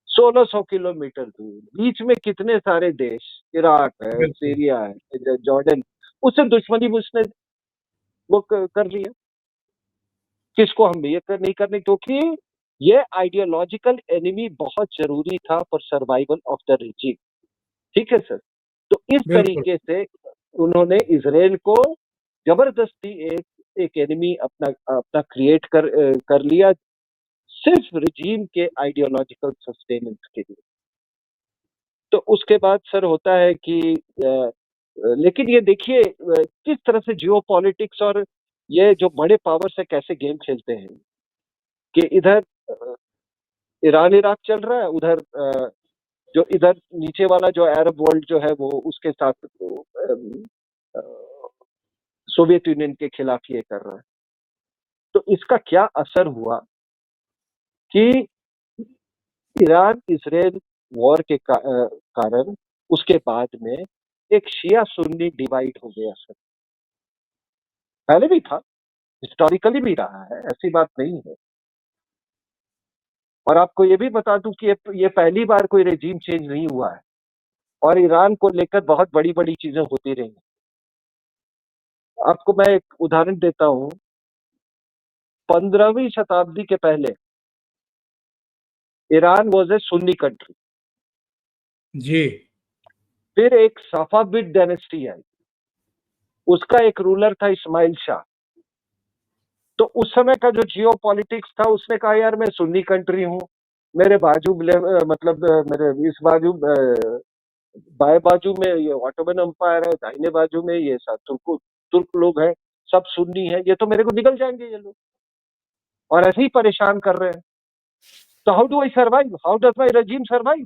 1600 किलोमीटर दूर, बीच में कितने सारे देश, इराक है, बिल्कुल। सीरिया है, जॉर्डन। उससे दुश्मनी भी उसने वो कर लिया। किसको हम ये नहीं करने, क्योंकि ये आइडियोलॉजिकल एनिमी बहुत जरूरी था for survival of the regime. ठीक है सर। तो इस बिल्कुल। तरीके से उन्होंने इसराइल को जबरदस्ती एक एक एनिमी अपना अपना क्रिएट कर लिया, सिर्फ रिजीम के आइडियोलॉजिकल सस्टेनेंस के लिए। तो उसके बाद सर होता है कि लेकिन ये देखिए किस तरह से जियो पॉलिटिक्स और ये जो बड़े पावर से कैसे गेम खेलते हैं, कि इधर ईरान इराक चल रहा है, उधर जो इधर नीचे वाला जो अरब वर्ल्ड जो है वो उसके साथ सोवियत यूनियन के खिलाफ ये कर रहा है। तो इसका क्या असर हुआ कि ईरान इसराइल वॉर के कारण उसके बाद में एक शिया सुन्नी डिवाइड हो गया सर। पहले भी था, हिस्टोरिकली भी रहा है, ऐसी बात नहीं है। और आपको ये भी बता दूं कि ये पहली बार कोई रेजिम चेंज नहीं हुआ है, और ईरान को लेकर बहुत बड़ी बड़ी चीजें होती रही। आपको मैं एक उदाहरण देता हूँ। 15वीं शताब्दी के पहले Iran was a Sunni country. जी। फिर एक सफाविद डायनेस्टी आई, उसका एक रूलर था इस्माइल शाह। तो उस समय का जो जियो पॉलिटिक्स था, उसने कहा यार मैं सुन्नी कंट्री हूँ, मेरे बाजू मतलब मेरे इस बाजू बाएं बाजू में ये ऑटोमन एम्पायर है, दाहिने बाजू में ये सब तुर्क लोग हैं, सब सुन्नी है, ये तो मेरे को निकल जाएंगे ये लोग, और ऐसे ही परेशान कर रहे हैं। तो how do I survive, how does my regime survive?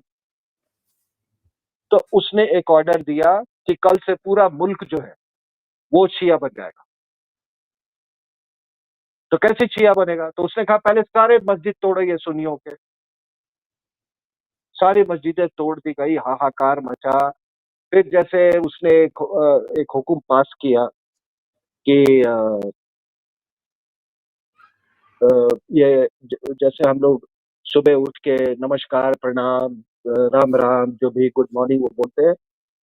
तो उसने एक ऑर्डर दिया कि कल से पूरा मुल्क जो है वो शिया बन जाएगा। तो कैसे शिया बनेगा? तो उसने कहा पहले सारे मस्जिद तोड़ेंगे सुन्नियों के। सारी मस्जिदें तोड़ दी गई, हाहाकार मचा। फिर जैसे उसने एक हुक्म पास किया कि ये जैसे हम लोग सुबह उठ के नमस्कार, प्रणाम, राम राम, जो भी गुड मॉर्निंग वो बोलते हैं,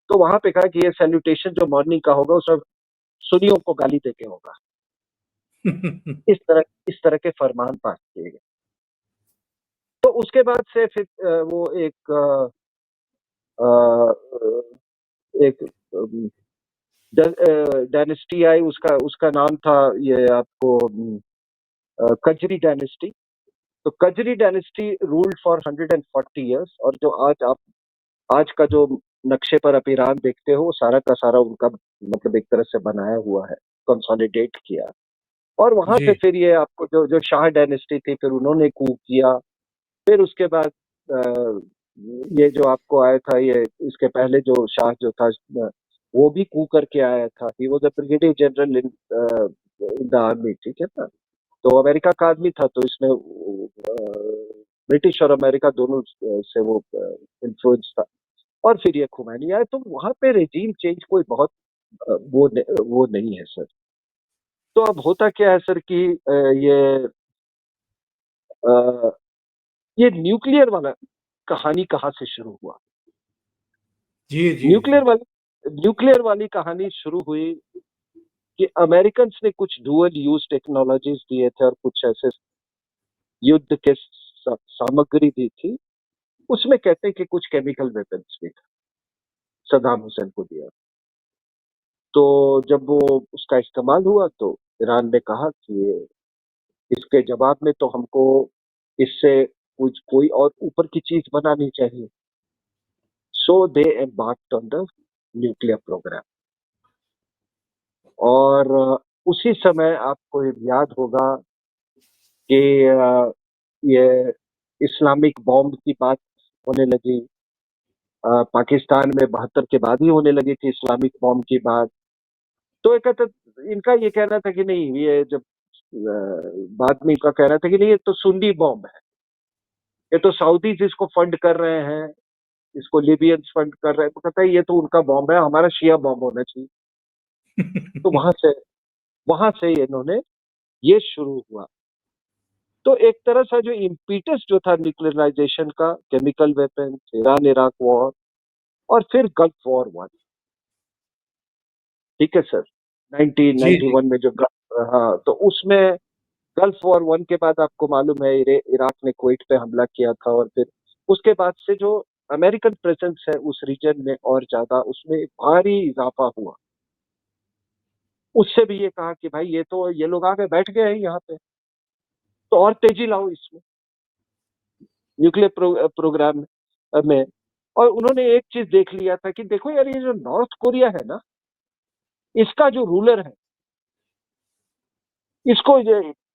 तो वहां पे कहा कि ये सैल्यूटेशन जो मॉर्निंग का होगा, वो सब सुनियों को गाली देके होगा। इस तरह के फरमान पास किए गए। तो उसके बाद से फिर वो एक डायनेस्टी आई, उसका उसका नाम था, ये आपको कजरी डायनेस्टी। तो Qajari dynasty ruled for 140 years, और जो आज का जो नक्शे पर आप ईरान देखते हो, वो सारा का सारा उनका मतलब एक तरह से बनाया हुआ है, कंसोलिडेट किया। और वहां से जी फिर ये आपको जो जो शाह डायनेस्टी थी, फिर उन्होंने कू किया। फिर उसके बाद ये जो आपको आया था, ये इसके पहले जो शाह जो था, वो भी कू करके आया था। He was a brigadier general in the army, ठीक है ना। तो अमेरिका का आदमी था, तो इसमें ब्रिटिश और अमेरिका दोनों से वो इन्फ्लुएंस था। और फिर ये खुमैनी आए, तो वहां पे रेजीम चेंज कोई बहुत वो नहीं है सर। तो अब होता क्या है सर कि अ, ये न्यूक्लियर वाला कहानी कहाँ से शुरू हुआ? जी जी जी। न्यूक्लियर वाली कहानी शुरू हुई कि अमेरिकन ने कुछ डुअल यूज टेक्नोलॉजीज दिए थे, और कुछ ऐसे युद्ध के सामग्री दी थी। उसमें कहते हैं कि कुछ केमिकल वेपन्स भी सद्दाम हुसैन को दिया। तो जब वो उसका इस्तेमाल हुआ, तो ईरान ने कहा कि इसके जवाब में तो हमको इससे कुछ कोई और ऊपर की चीज बनानी चाहिए। So they embarked on the nuclear program. और उसी समय आपको याद होगा कि ये इस्लामिक बॉम्ब की बात होने लगी। पाकिस्तान में 72 के बाद ही होने लगी थी इस्लामिक बॉम्ब की बात। तो इनका ये कहना था कि नहीं, ये जब बाद में इनका कहना था कि नहीं, ये तो सुन्नी बॉम्ब है, ये तो सऊदीज इसको फंड कर रहे हैं, इसको लिबियंस फंड कर रहे हैं। तो कहता है ये तो उनका बॉम्ब है, हमारा शिया बॉम्ब होना चाहिए। तो वहां से इन्होंने ये शुरू हुआ। तो एक तरह से जो इम्पीटस जो था न्यूक्लियराइजेशन का, chemical weapon, Iran Iraq war, और फिर गल्फ वॉर 1, ठीक है सर, जी जी 1991 में जो हाँ, तो उसमें गल्फ वॉर 1 के बाद आपको मालूम है इराक ने कुवैत पे हमला किया था। और फिर उसके बाद से जो अमेरिकन प्रेजेंस है उस रीजन में और ज्यादा, उसमें भारी इजाफा हुआ। उससे भी ये कहा कि भाई ये लोग आके बैठ गए हैं यहाँ पे, तो और तेजी लाओ इसमें, न्यूक्लियर प्रोग्राम में। और उन्होंने एक चीज देख लिया था कि देखो यार, ये जो नॉर्थ कोरिया है ना, इसका जो रूलर है, इसको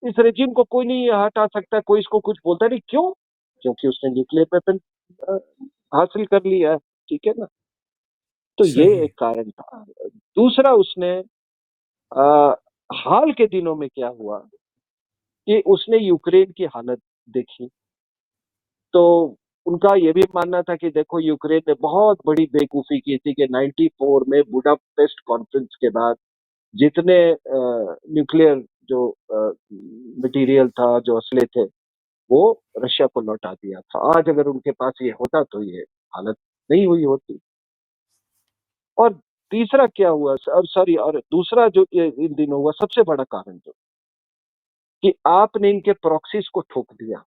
इस रेजिम को कोई नहीं हटा सकता, कोई इसको कुछ बोलता नहीं। क्यों? क्योंकि उसने न्यूक्लियर वेपन हासिल कर लिया है, ठीक है ना। तो ये सही। एक कारण था। दूसरा, उसने आ, हाल के दिनों में क्या हुआ कि उसने यूक्रेन की हालत देखी। तो उनका ये भी मानना था कि देखो, यूक्रेन ने बहुत बड़ी बेवकूफी की थी कि 94 में बुडापेस्ट कॉन्फ्रेंस के बाद जितने न्यूक्लियर जो मटेरियल था, जो असले थे, वो रशिया को लौटा दिया था। आज अगर उनके पास ये होता, तो ये हालत नहीं हुई होती। और तीसरा क्या हुआ सर, सॉरी, और दूसरा जो ये इन दिनों हुआ, सबसे बड़ा कारण जो कि आपने इनके प्रॉक्सीज को ठोक दिया,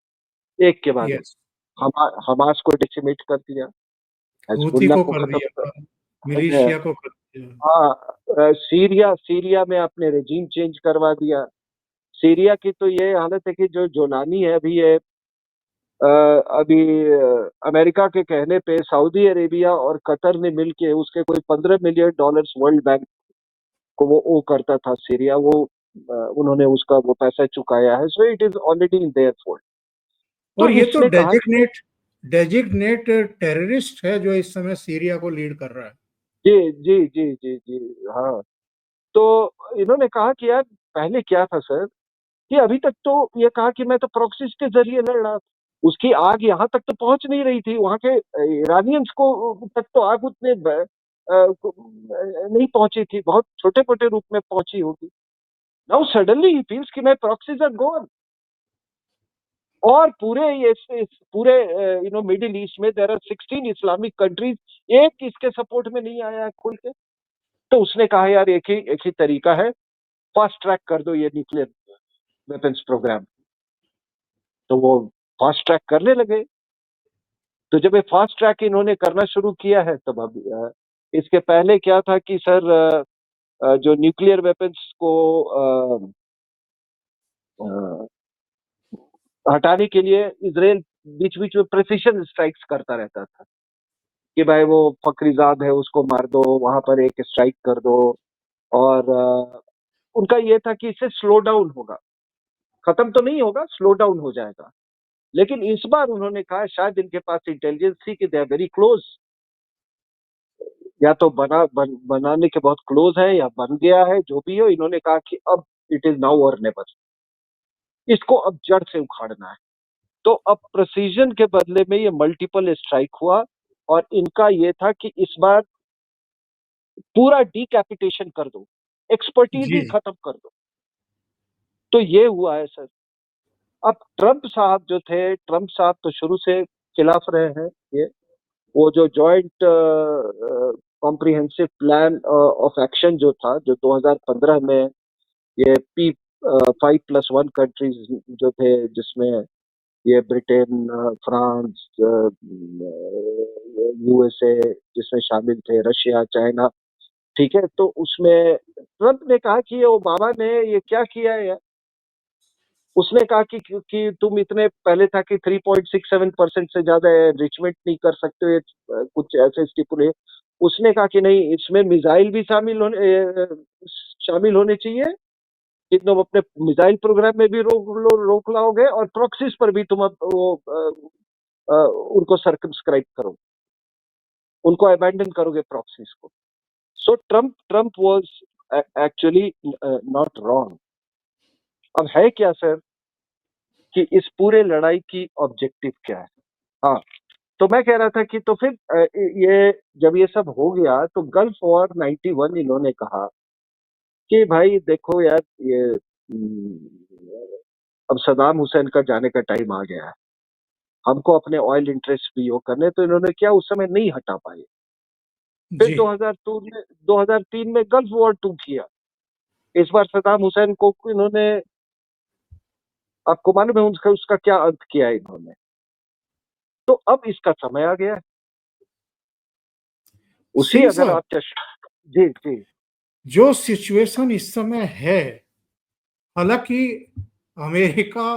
एक के बाद एक। यस। हमास को डिसिमेट कर दिया, हूथी हिजबुल्लाह को को कर खत्म दिया, कर। मिलिशिया को कर दिया। हाँ, सीरिया सीरिया में आपने रेजिम चेंज करवा दिया। सीरिया की तो ये हालत है कि जो जोलानी है अभी, ये अभी अमेरिका के कहने पे सऊदी अरेबिया और कतर ने मिलके उसके कोई $15 मिलियन वर्ल्ड बैंक को वो करता था सीरिया। वो उन्होंने उसका वो पैसा चुकाया है, so it is already in their fold. तो और ये तो इसने कहा कि डेजिग्नेट टेररिस्ट है जो इस समय सीरिया को लीड कर रहा है। जी जी जी जी जी, हाँ। तो इन्होंने कहा कि यार, पहले क्या था सर कि अभी तक तो ये कहा कि मैं तो प्रॉक्सीज के जरिए लड़ रहा था, उसकी आग यहाँ तक तो पहुंच नहीं रही थी, वहां के ईरानियंस को तक तो आग उतने नहीं पहुंची थी, बहुत छोटे मोटे रूप में पहुंची होगी। नाउ सडनली ही फील्स कि माय प्रॉक्सीज आर गॉन। और पूरे इस पूरे मिडिल ईस्ट में देयर आर 16 इस्लामिक कंट्रीज, एक इसके सपोर्ट में नहीं आया है खुल के। तो उसने कहा यार एक ही तरीका है, फास्ट ट्रैक कर दो ये न्यूक्लियर वेपन्स प्रोग्राम। तो वो फास्ट ट्रैक करने लगे। तो जब ये फास्ट ट्रैक इन्होंने करना शुरू किया है, तब अब इसके पहले क्या था कि सर जो न्यूक्लियर वेपन्स को हटाने के लिए इजराइल बीच बीच में प्रिसिशन स्ट्राइक्स करता रहता था कि भाई वो फखरीजाद है उसको मार दो, वहां पर एक स्ट्राइक कर दो। और उनका ये था कि इससे स्लो डाउन होगा, खत्म तो नहीं होगा, स्लो डाउन हो जाएगा। लेकिन इस बार उन्होंने कहा शायद इनके पास इंटेलिजेंस थी कि दे आर वेरी क्लोज, या तो बनाने के बहुत क्लोज है या बन गया है, जो भी हो। इन्होंने कहा कि अब इट इज नाउ और नेवर, इसको अब जड़ से उखाड़ना है। तो अब प्रेसिजन के बदले में ये मल्टीपल स्ट्राइक हुआ, और इनका ये था कि इस बार पूरा डीकैपिटेशन कर दो, एक्सपर्टीज जी ही जी। खत्म कर दो। तो ये हुआ है सर। अब ट्रंप साहब जो थे, ट्रंप साहब तो शुरू से खिलाफ रहे हैं ये। वो जो joint comprehensive plan of action जो था, जो 2015 में ये P5+1 कंट्रीज जो थे, जिसमें ये ब्रिटेन, फ्रांस, यूएसए जिसमें शामिल थे, रशिया, चाइना, ठीक है। तो उसमें ट्रंप ने कहा कि ये ओबामा ने ये क्या किया है। उसने कहा कि तुम इतने, पहले था कि 3.67% से ज्यादा एनरिचमेंट नहीं कर सकते, कुछ ऐसे स्टिपुलेट। उसने कहा कि नहीं, इसमें मिसाइल भी शामिल होने चाहिए कि तुम अपने मिसाइल प्रोग्राम में भी रोक लाओगे, और प्रॉक्सीज पर भी तुम उनको सर्कमस्क्राइब करो, उनको अबैंडन करोगे प्रॉक्सीज को। So Trump was actually not wrong. अब है क्या सर कि इस पूरे लड़ाई की ऑब्जेक्टिव क्या है? हाँ, तो मैं कह रहा था कि तो फिर ये जब ये सब हो गया, तो गल्फ वॉर 91 इन्होंने कहा कि भाई देखो यार, ये अब सदाम हुसैन का जाने का टाइम आ गया है, हमको अपने ऑयल इंटरेस्ट भी वो करने। तो इन्होंने क्या, उस समय नहीं हटा पाए। फिर जी 2003 में गल्फ वॉर 2 किया। इस बार सदाम हुसैन को इन्होंने, आपको मालूम है उसका क्या अंत किया इन्होंने। तो अब इसका समय आ गया है। उसी सिंह अगर साहब, आप जी जी जो सिचुएशन इस समय है, हालांकि अमेरिका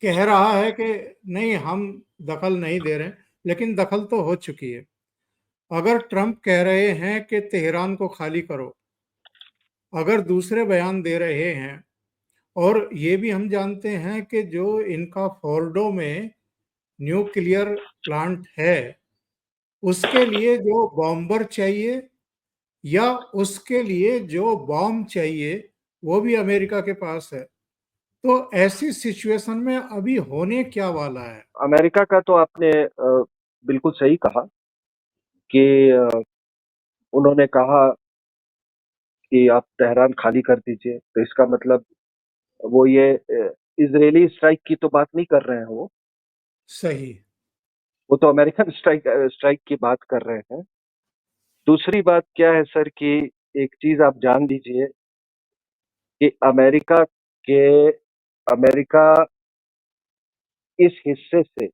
कह रहा है कि नहीं हम दखल नहीं दे रहे, लेकिन दखल तो हो चुकी है। अगर ट्रंप कह रहे हैं कि तेहरान को खाली करो, अगर दूसरे बयान दे रहे हैं, और ये भी हम जानते हैं कि जो इनका फोर्डो में न्यूक्लियर प्लांट है, उसके लिए जो बॉम्बर चाहिए या उसके लिए जो बॉम्ब चाहिए, वो भी अमेरिका के पास है। तो ऐसी सिचुएशन में अभी होने क्या वाला है? अमेरिका का तो आपने बिल्कुल सही कहा कि उन्होंने कहा कि आप तेहरान खाली कर दीजिए। तो इसका मतलब वो ये इजरायली स्ट्राइक की तो बात नहीं कर रहे हैं, सही। वो तो अमेरिकन स्ट्राइक की बात कर रहे हैं। दूसरी बात क्या है सर कि एक चीज आप जान लीजिए कि के अमेरिका इस हिस्से से,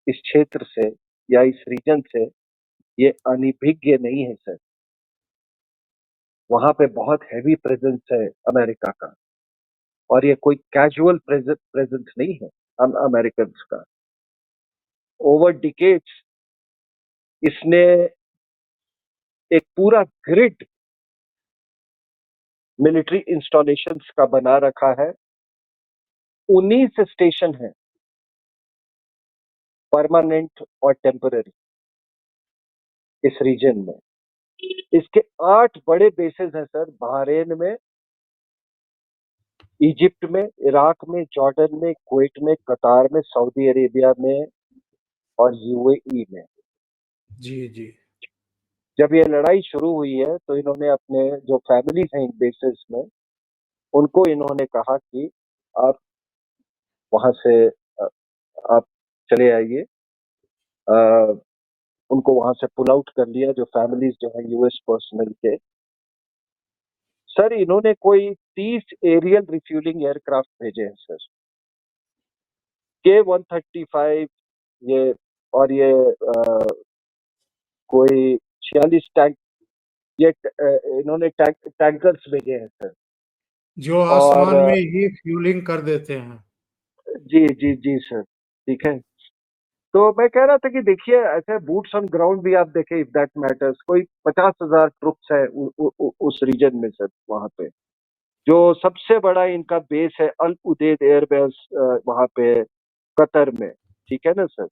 इस क्षेत्र से, या इस रीजन से ये अनभिज्ञ नहीं है सर। वहां पे बहुत हैवी प्रेजेंस है अमेरिका का, और ये कोई कैजुअल प्रेजेंस नहीं है अमेरिकन का। ओवर डिकेड्स इसने एक पूरा ग्रिड मिलिट्री इंस्टॉलेशंस का बना रखा है। 19 स्टेशन है, परमानेंट और टेम्पररी, इस रीजन में। इसके 8 बड़े बेसेस हैं सर, बहरेन में, इजिप्ट में, इराक में, जॉर्डन में, कुवैत में, कतार में, सऊदी अरेबिया में, और यूएई में। जी जी। जब ये लड़ाई शुरू हुई है तो इन्होंने अपने जो फैमिलीज हैं इन बेसिस में, उनको इन्होंने कहा कि आप वहां से आप चले आइए। अ, उनको वहां से पुल आउट कर लिया, जो फैमिलीज जो है यूएस पर्सनल के। सर इन्होंने कोई 30 एरियल रिफ्यूलिंग एयरक्राफ्ट भेजे हैं सर, K-135, ये और ये कोई 46 टैंक, ये इन्होंने टैंकर्स भेजे हैं सर। जो और आसमान में ही फ्यूलिंग कर देते हैं। जी जी जी सर, ठीक है। तो मैं कह रहा था कि देखिए ऐसे बूट्स ऑन ग्राउंड भी आप देखें, इफ दैट मैटर्स, कोई 50,000 ट्रुप्स है उस रीजन में सर, वहां पे जो सबसे बड़ा इनका बेस है अल उदेद एयरबेस, वहां पे कतर में, ठीक है ना सर।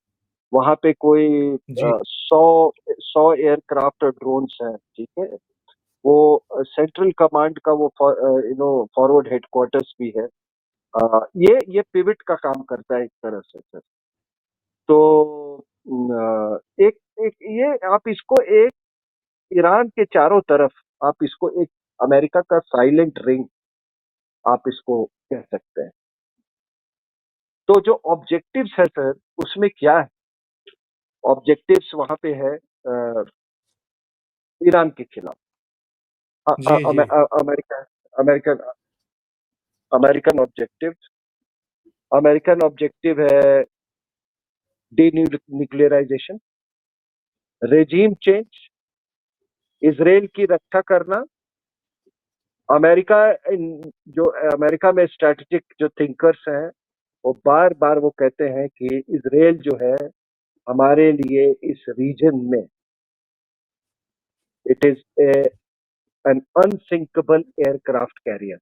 वहां पे कोई जी 100 एयरक्राफ्ट और ड्रोन्स हैं, ठीक है। वो सेंट्रल कमांड का वो फॉरवर्ड हेडक्वार्टर्स भी है। ये पिविट का काम करता है एक तरह से सर। तो एक एक ये आप इसको एक ईरान के चारों तरफ, आप इसको एक अमेरिका का साइलेंट रिंग आप इसको कह सकते हैं। तो जो ऑब्जेक्टिव्स है सर, उसमें क्या है? ऑब्जेक्टिव्स वहां पे है ईरान के खिलाफ। जी जी America American American objective American objective है न्यूक्लियराइजेशन, रेजीम चेंज, इसराइल की रक्षा करना। अमेरिका जो अमेरिका में स्ट्रेटेजिक जो थिंकर्स हैं, वो बार बार वो कहते हैं कि इसराइल जो है हमारे लिए इस रीजन में it is an unsinkable aircraft carrier.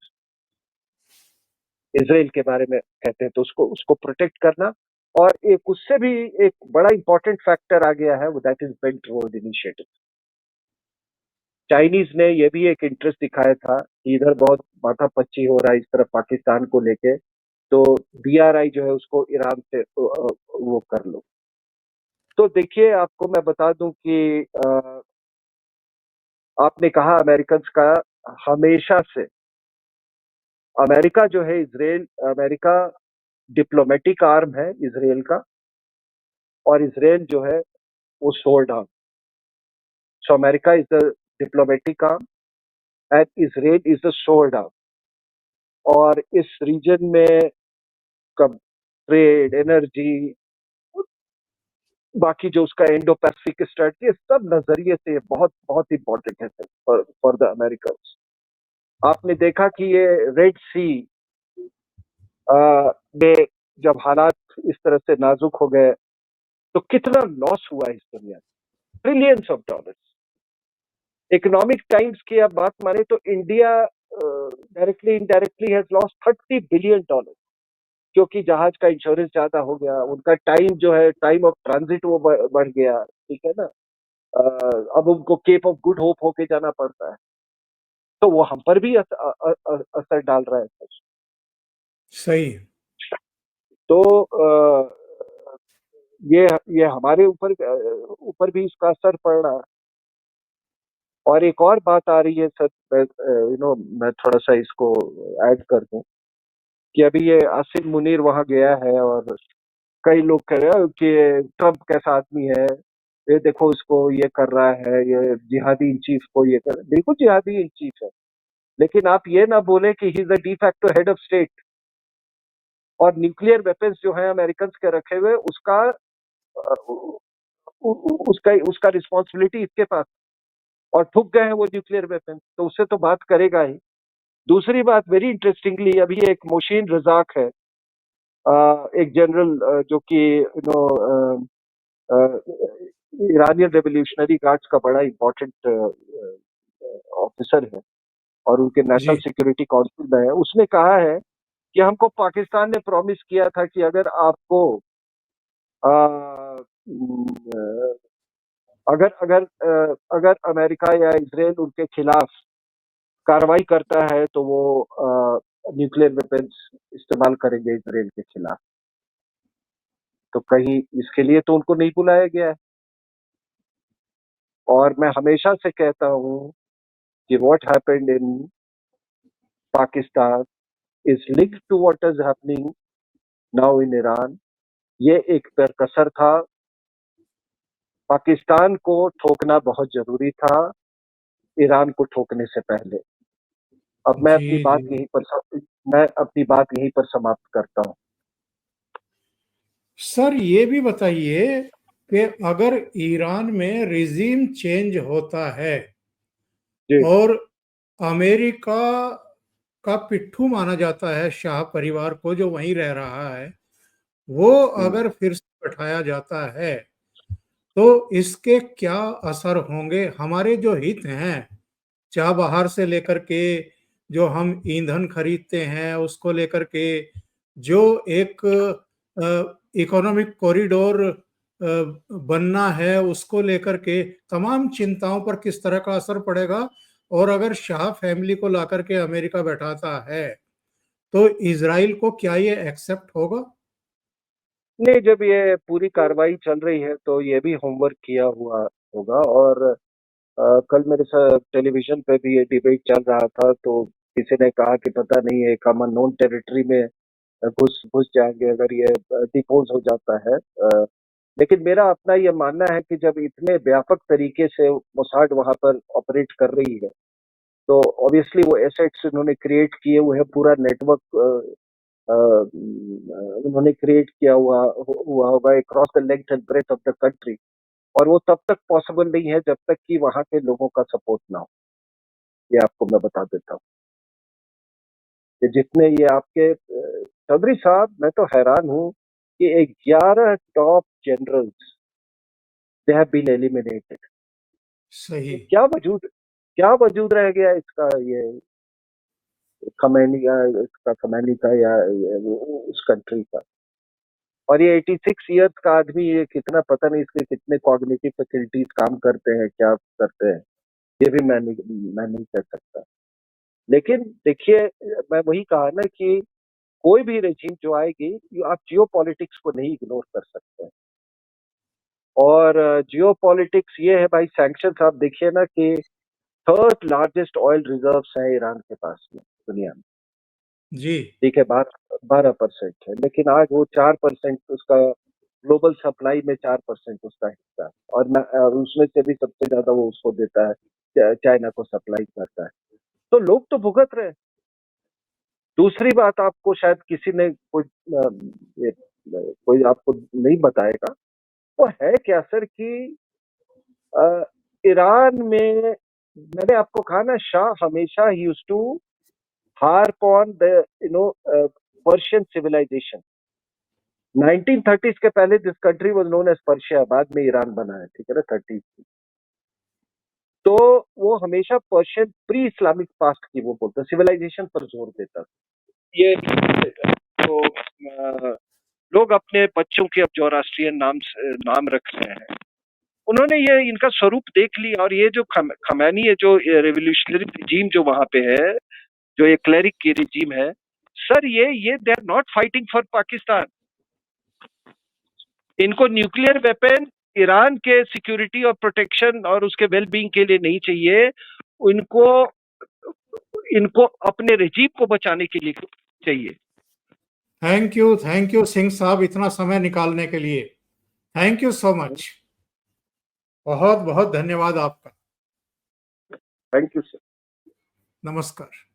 Israel के बारे में कहते हैं, तो उसको उसको प्रोटेक्ट करना। और एक उससे भी एक बड़ा इंपॉर्टेंट फैक्टर आ गया है, वो that is belt road initiative. Chinese ने ये भी एक इंटरेस्ट दिखाया था कि इधर बहुत माथापच्ची हो रहा है इस तरफ पाकिस्तान को लेके, तो बीआरआई जो है उसको ईरान से वो कर लो। तो देखिए आपको मैं बता दूं कि आपने कहा अमेरिकन का हमेशा से, अमेरिका जो है इसराइल, अमेरिका डिप्लोमेटिक आर्म है इसराइल का, और इसराइल जो है वो sold arm. So America is the diplomatic arm and Israel is the sold arm. और इस रीजन में कब ट्रेड, एनर्जी, बाकी जो उसका इंडो पैसिफिक स्ट्रेटजी, सब नजरिए से ये बहुत बहुत इंपॉर्टेंट है फॉर द अमेरिकन। आपने देखा कि ये रेड सी में जब हालात इस तरह से नाजुक हो गए, तो कितना लॉस हुआ इस दुनिया में, trillions of dollars. Economic times की आप बात माने तो India directly indirectly has lost $30 billion, क्योंकि जहाज का इंश्योरेंस ज्यादा हो गया, उनका टाइम जो है टाइम ऑफ ट्रांजिट वो बढ़ गया, ठीक है ना। अब उनको केप ऑफ गुड होप होके जाना पड़ता है, तो वो हम पर भी असर डाल रहा है सर। सही। तो ये ये हमारे ऊपर ऊपर भी इसका असर पड़ रहा है। और एक और बात आ रही है सर, मैं थोड़ा सा इसको ऐड कर दूं कि अभी ये आसिम मुनीर वहां गया है, और कई लोग कह रहे हैं कि ट्रम्प कैसा आदमी है, ये देखो इसको ये कर रहा है, ये जिहादी इन चीफ को ये कर, बिल्कुल जिहादी इन चीफ है, लेकिन आप ये ना बोले कि he is the de facto head of state. और न्यूक्लियर वेपन्स जो है अमेरिकन के रखे हुए, उसका उसका उसका रिस्पॉन्सिबिलिटी इसके पास, और ठुक गए हैं वो न्यूक्लियर वेपन, तो उससे तो बात करेगा ही। दूसरी बात, वेरी इंटरेस्टिंगली, अभी एक मोशीन रजाक है, एक जनरल जो कि ईरानियन रेवोल्यूशनरी गार्ड्स का बड़ा इंपॉर्टेंट ऑफिसर है, और उनके नेशनल जी सिक्योरिटी काउंसिल में है। उसने कहा है कि हमको पाकिस्तान ने प्रॉमिस किया था कि अगर आपको अगर अगर अगर अमेरिका या इसराइल उनके खिलाफ कार्रवाई करता है, तो वो न्यूक्लियर वेपन्स इस्तेमाल करेंगे इसराइल के खिलाफ। तो कहीं इसके लिए तो उनको नहीं बुलाया गया है। और मैं हमेशा से कहता हूँ कि what happened in Pakistan is linked to what is happening now in Iran. ये एक परकसर था। पाकिस्तान को ठोकना बहुत जरूरी था ईरान को ठोकने से पहले। अब जी जी। मैं अपनी बात यहीं पर समाप्त करता हूँ। सर ये भी बताइए कि अगर ईरान में रिजीम चेंज होता है जी। और अमेरिका का पिट्ठू माना जाता है शाह परिवार को जो वहीं रह रहा है, वो हम्म। अगर फिर से बैठाया जाता है तो इसके क्या असर होंगे? हमारे जो हित हैं, चाहे बाहर से लेकर के जो हम ईंधन खरीदते हैं उसको लेकर के, जो एक इकोनॉमिक कॉरिडोर बनना है उसको लेकर के, तमाम चिंताओं पर किस तरह का असर पड़ेगा? और अगर शाह फैमिली को ला करके अमेरिका बैठाता है तो इजराइल को क्या ये एक्सेप्ट होगा? नहीं, जब ये पूरी कार्रवाई चल रही है तो ये भी होमवर्क किया हुआ होगा। और कल मेरे साथ टेलीविजन पे भी ये डिबेट चल रहा था, तो किसी ने कहा कि पता नहीं है कम अननोन टेरिटरी में घुस घुस जाएंगे अगर ये डिपोज हो जाता है। लेकिन मेरा अपना ये मानना है कि जब इतने व्यापक तरीके से मोसाड वहां पर ऑपरेट कर रही है तो ऑब्वियसली वो एसेट्स उन्होंने क्रिएट किए हुए हैं, पूरा नेटवर्क उन्होंने क्रिएट किया हुआ होगा across the length and breadth of the country. और वो तब तक पॉसिबल नहीं है जब तक कि वहां के लोगों का सपोर्ट ना हो। ये आपको मैं बता देता हूँ कि जितने ये आपके चौधरी साहब, मैं तो हैरान हूँ कि 11 top generals they have been eliminated. सही। क्या वजूद रह गया इसका, ये खमैनी का या उस कंट्री का। और ये 86 ईयर्स का आदमी, ये कितना, पता नहीं इसके कितने कॉग्निटिव फैसिलिटीज काम करते हैं, क्या करते हैं, ये भी मैं नहीं कह सकता। लेकिन देखिए, मैं वही कहा ना कि कोई भी रेजिम जो आएगी, आप जियो पॉलिटिक्स को नहीं इग्नोर कर सकते हैं। और जियो पॉलिटिक्स ये है भाई, सैंक्शन आप देखिए ना कि थर्ड लार्जेस्ट ऑयल रिजर्व्स है ईरान के पास में दुनिया में। जी। ठीक है, 12% है, लेकिन आज वो 4% उसका ग्लोबल सप्लाई में 4% उसका हिस्सा है। और उसमें से भी सबसे ज्यादा वो उसको देता है, चाइना को सप्लाई करता है। तो लोग तो भुगत रहे हैं। दूसरी बात, आपको शायद किसी ने कोई आपको नहीं बताएगा, वो है क्या सर कि अ, ईरान में, मैंने आपको कहा ना, शाह हमेशा used to harp on the Persian civilization। 1930s के पहले this country was known as Persia, बाद में ईरान बना है, ठीक है ना, 30s। तो वो हमेशा पर्शियन प्री इस्लामिक पास्ट की वो बोलता, सिविलाइजेशन पर जोर देता ये। तो लोग अपने बच्चों के अब जो राष्ट्रीय नाम रख रहे हैं, उन्होंने ये इनका स्वरूप देख लिया। और ये जो खमैनी है, जो रेवोल्यूशनरी रिजीम जो वहां पे है, जो ये क्लेरिक की रिजीम है, सर ये they are not fighting for Pakistan. इनको न्यूक्लियर वेपन ईरान के सिक्योरिटी और प्रोटेक्शन और उसके वेलबींग के लिए नहीं चाहिए। इनको इनको अपने रिजीम को बचाने के लिए चाहिए। थैंक यू सिंह साहब, इतना समय निकालने के लिए थैंक यू सो मच। बहुत बहुत धन्यवाद आपका। Thank you sir. नमस्कार।